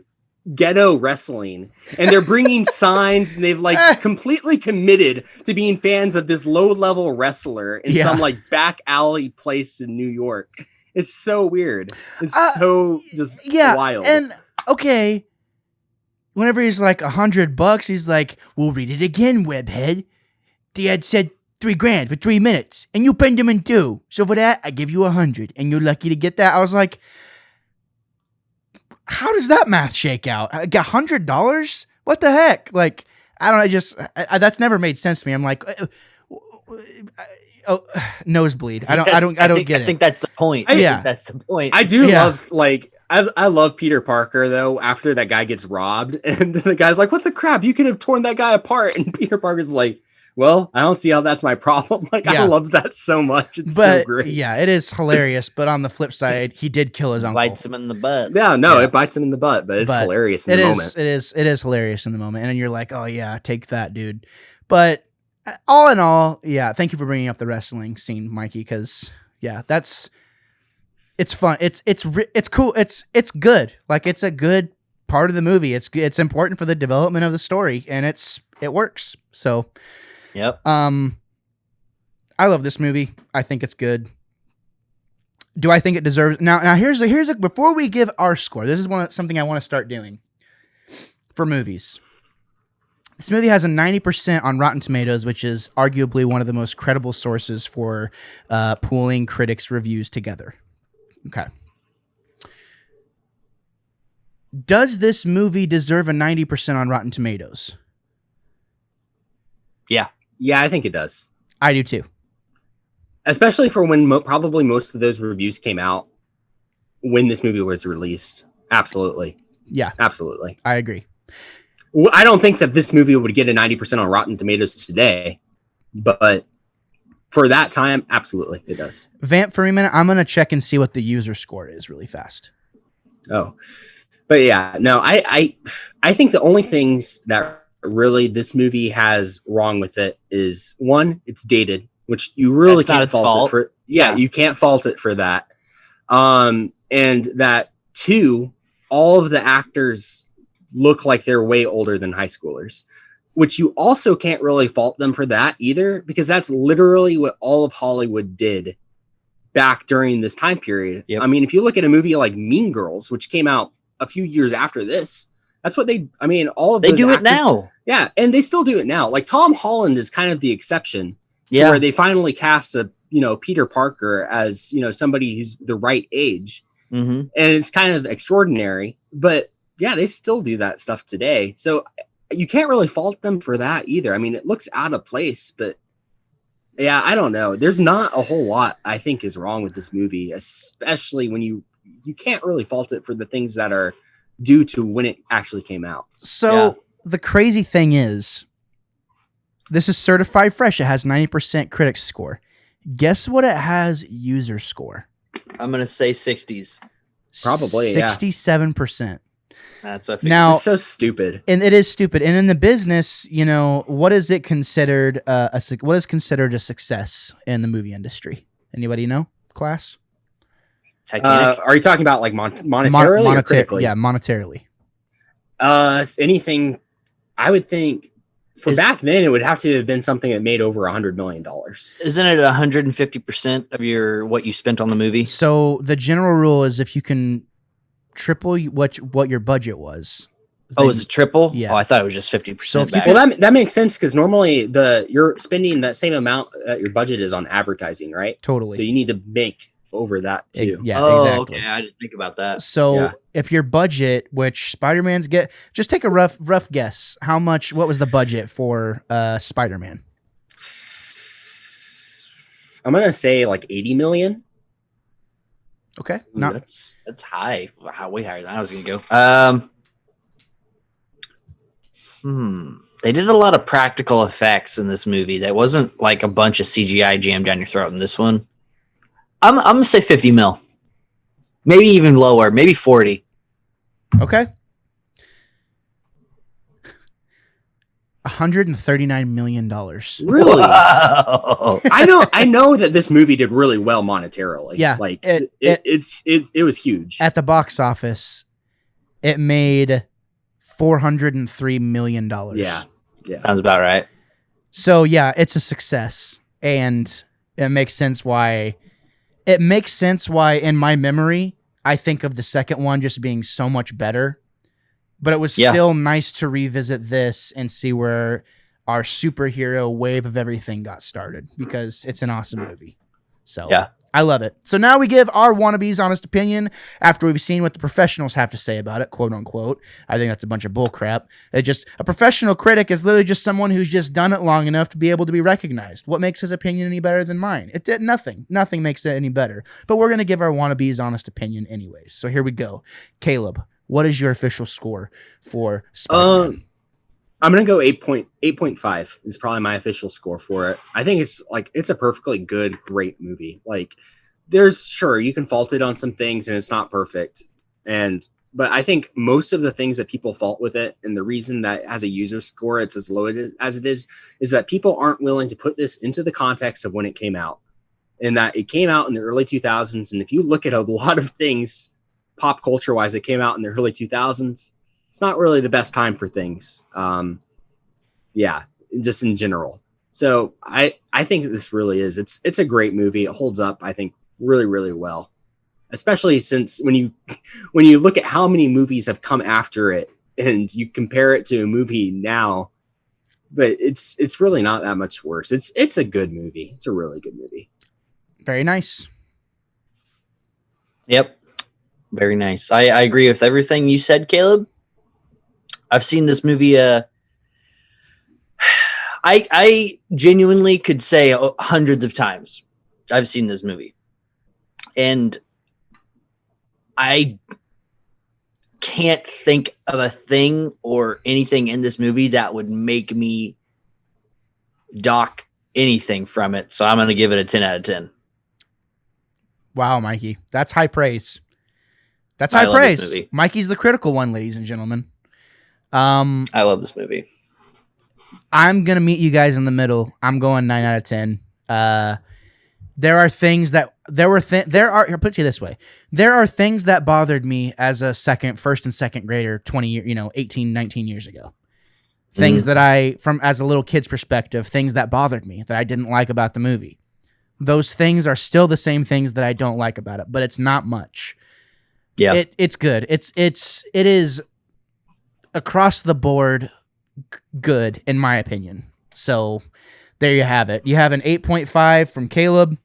ghetto wrestling, and they're bringing signs, and they've like completely committed to being fans of this low-level wrestler in some like back alley place in New York. It's so weird. It's so just wild. And okay, whenever he's like $100, he's like, "We'll read it again, webhead. Dad said $3,000 for 3 minutes, and you bend them in two. So for that, I give you 100, and you're lucky to get that." I was like, how does that math shake out? I got $100? What the heck? Like, I don't know. That's never made sense to me. I'm like, nosebleed. I don't get it. I think that's the point. That's the point. I do love, like, I love Peter Parker though. After that guy gets robbed, and the guy's like, "What the crap? You could have torn that guy apart." And Peter Parker's like, "Well, I don't see how that's my problem." Like, I love that so much. It's so great. Yeah, it is hilarious. But on the flip side, he did kill his uncle. Bites him in the butt. Yeah, no, it bites him in the butt, but it's hilarious in the moment. It is hilarious in the moment. And you're like, "Oh yeah, take that, dude." But all in all, thank you for bringing up the wrestling scene, Mikey, because it's fun. It's cool. It's good. Like, it's a good part of the movie. It's important for the development of the story, and it works. So, yep. I love this movie. I think it's good. Do I think it deserves? Now here's a before we give our score. This is something I want to start doing for movies. This movie has a 90% on Rotten Tomatoes, which is arguably one of the most credible sources for pooling critics' reviews together. Okay. Does this movie deserve a 90% on Rotten Tomatoes? Yeah. Yeah, I think it does. I do too. Especially for when probably most of those reviews came out when this movie was released. Absolutely. Yeah. Absolutely. I agree. I don't think that this movie would get a 90% on Rotten Tomatoes today, but for that time, absolutely, it does. Vamp for a minute. I'm going to check and see what the user score is really fast. Oh, but yeah, no, I think the only things that really this movie has wrong with it is, one, it's dated, which you really can't fault it for. Yeah, you can't fault it for that. And that, two, all of the actors look like they're way older than high schoolers, which you also can't really fault them for that either, because that's literally what all of Hollywood did back during this time period. Yep. I mean, if you look at a movie like Mean Girls, which came out a few years after this, that's what all of they do it now. Yeah. And they still do it now. Like, Tom Holland is kind of the exception where they finally cast Peter Parker as, somebody who's the right age. Mm-hmm. And it's kind of extraordinary, but yeah, they still do that stuff today. So you can't really fault them for that either. I mean, it looks out of place, but yeah, I don't know. There's not a whole lot I think is wrong with this movie, especially when you can't really fault it for the things that are due to when it actually came out. So the crazy thing is, this is certified fresh. It has 90% critics score. Guess what it has user score? I'm going to say 60s. Probably, 67%. That's what I figured. Now, it's so stupid, and it is stupid. And in the business, what is it considered? What is considered a success in the movie industry? Anybody know? Class? Titanic. Are you talking about like monetarily or critically? Yeah, monetarily. Anything. I would think back then it would have to have been something that made over $100 million. Isn't it 150% of what you spent on the movie? So the general rule is if you can triple what your budget was. Oh, is it triple? Yeah. Oh, I thought it was just 50%. So well, that makes sense, because normally you're spending that same amount that your budget is on advertising, right? Totally. So you need to make over that too. Exactly. Okay. I didn't think about that. So if your budget, which Spider-Man's just take a rough guess. What was the budget for Spider-Man? I'm going to say like 80 million. Okay. Ooh, that's high. Way higher than I was going to go. They did a lot of practical effects in this movie. That wasn't like a bunch of CGI jammed down your throat in this one. I'm going to say 50 mil. Maybe even lower. Maybe 40. Okay. $139 million. Really? I know that this movie did really well monetarily. Yeah. Like it was huge. At the box office, it made $403 million. Yeah. Sounds about right. So yeah, it's a success, and it makes sense why. It makes sense why, in my memory, I think of the second one just being so much better. But it was still nice to revisit this and see where our superhero wave of everything got started, because it's an awesome movie. So yeah, I love it. So now we give our wannabes honest opinion after we've seen what the professionals have to say about it, quote unquote. I think that's a bunch of bull crap. A professional critic is literally just someone who's just done it long enough to be able to be recognized. What makes his opinion any better than mine? It did nothing. Nothing makes it any better. But we're going to give our wannabes honest opinion anyways. So here we go. Caleb, what is your official score for Spider-Man? I'm gonna go 8.5 is probably my official score for it. I think it's a perfectly good, great movie. Like, sure, you can fault it on some things and it's not perfect. But I think most of the things that people fault with it, and the reason that as a user score it's as low as it is that people aren't willing to put this into the context of when it came out. And that it came out in the early 2000s. And if you look at a lot of things pop culture wise that came out in the early 2000s, it's not really the best time for things. Just in general. So I think this really is. It's a great movie. It holds up, I think, really, really well. Especially since when you look at how many movies have come after it and you compare it to a movie now, but it's really not that much worse. It's a good movie. It's a really good movie. Very nice. Yep. Very nice. I agree with everything you said, Caleb. I've seen this movie. I genuinely could say hundreds of times I've seen this movie, and I can't think of a thing or anything in this movie that would make me dock anything from it. So I'm going to give it a 10 out of 10. Wow, Mikey. That's high praise. That's high praise. Mikey's the critical one, ladies and gentlemen. I love this movie. I'm going to meet you guys in the middle. I'm going 9 out of 10. There are things that I'll put it this way. There are things that bothered me as a first and second grader 18, 19 years ago. Things that as a little kid's perspective, things that bothered me that I didn't like about the movie. Those things are still the same things that I don't like about it, but it's not much. Yeah. It's good. It is across the board good, in my opinion. So there you have it. You have an 8.5 from Caleb,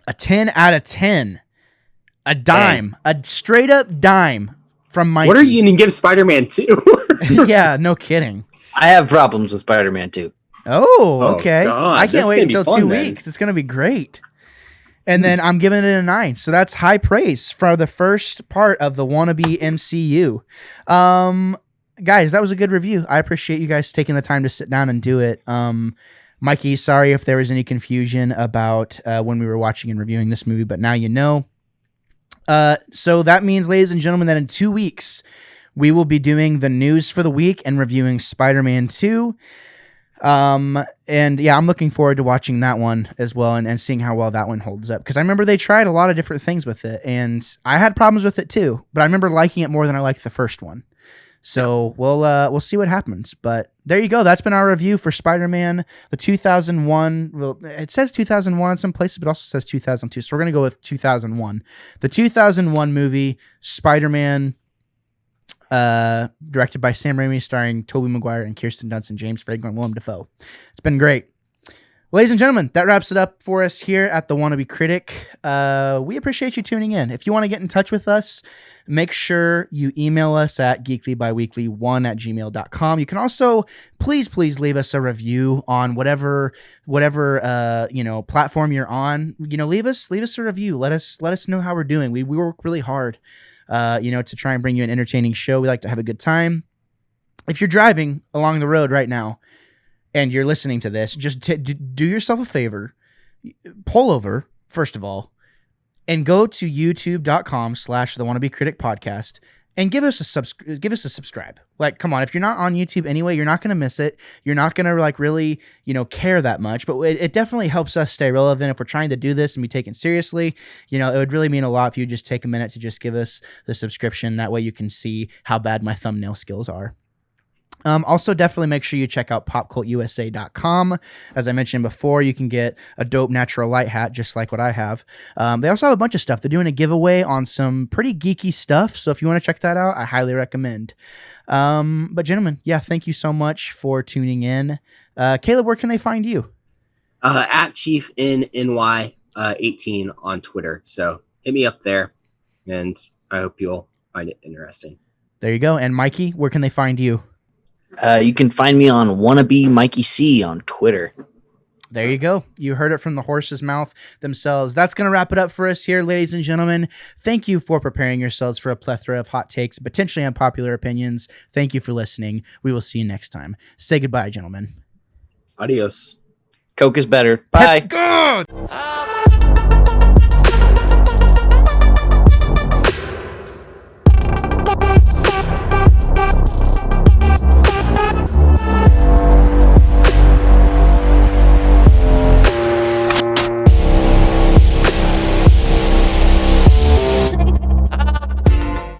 a 10 out of 10, a dime, a straight up dime from Mikey. What are you going to give Spider-Man 2? Yeah, no kidding. I have problems with Spider-Man 2. Oh, okay. God, I can't wait until 2 then. weeks. It's going to be great. And then I'm giving it a 9. So that's high praise for the first part of the Wannabe MCU. Guys, that was a good review. I appreciate you guys taking the time to sit down and do it. Mikey, sorry if there was any confusion about when we were watching and reviewing this movie, but now you know. So that means, ladies and gentlemen, that in 2 weeks, we will be doing the news for the week and reviewing Spider-Man 2. And yeah, I'm looking forward to watching that one as well and seeing how well that one holds up. Because I remember they tried a lot of different things with it, and I had problems with it too. But I remember liking it more than I liked the first one. So we'll see what happens. But there you go. That's been our review for Spider-Man, the 2001. Well, it says 2001 in some places, but also says 2002. So we're gonna go with 2001. The 2001 movie, Spider-Man, directed by Sam Raimi, starring Tobey Maguire and Kirsten Dunst and James Franco and Willem Dafoe. It's been great. Ladies and gentlemen, that wraps it up for us here at the Wannabe Critic. We appreciate you tuning in. If you want to get in touch with us, make sure you email us at geeklybiweekly1@gmail.com. You can also please leave us a review on whatever platform you're on. Leave us a review. Let us know how we're doing. We work really hard to try and bring you an entertaining show. We like to have a good time. If you're driving along the road right now and you're listening to this, just do yourself a favor, pull over, first of all, and go to youtube.com/the-wannabe-critic-podcast and give us a subscribe. Like, come on, if you're not on YouTube anyway, you're not going to miss it. You're not going to really, care that much, but it definitely helps us stay relevant. If we're trying to do this and be taken seriously, it would really mean a lot if you just take a minute to just give us the subscription. That way you can see how bad my thumbnail skills are. Also, definitely make sure you check out popcultusa.com. As I mentioned before, you can get a dope natural light hat, just like what I have. They also have a bunch of stuff. They're doing a giveaway on some pretty geeky stuff. So if you want to check that out, I highly recommend. But gentlemen, yeah, thank you so much for tuning in. Caleb, where can they find you? At Chief in NY 18 on Twitter. So hit me up there, and I hope you'll find it interesting. There you go. And Mikey, where can they find you? You can find me on wannabe Mikey C on Twitter. There you go. You heard it from the horse's mouth themselves. That's going to wrap it up for us here, ladies and gentlemen. Thank you for preparing yourselves for a plethora of hot takes, potentially unpopular opinions. Thank you for listening. We will see you next time. Say goodbye, gentlemen. Adios. Coke is better. Bye. Good.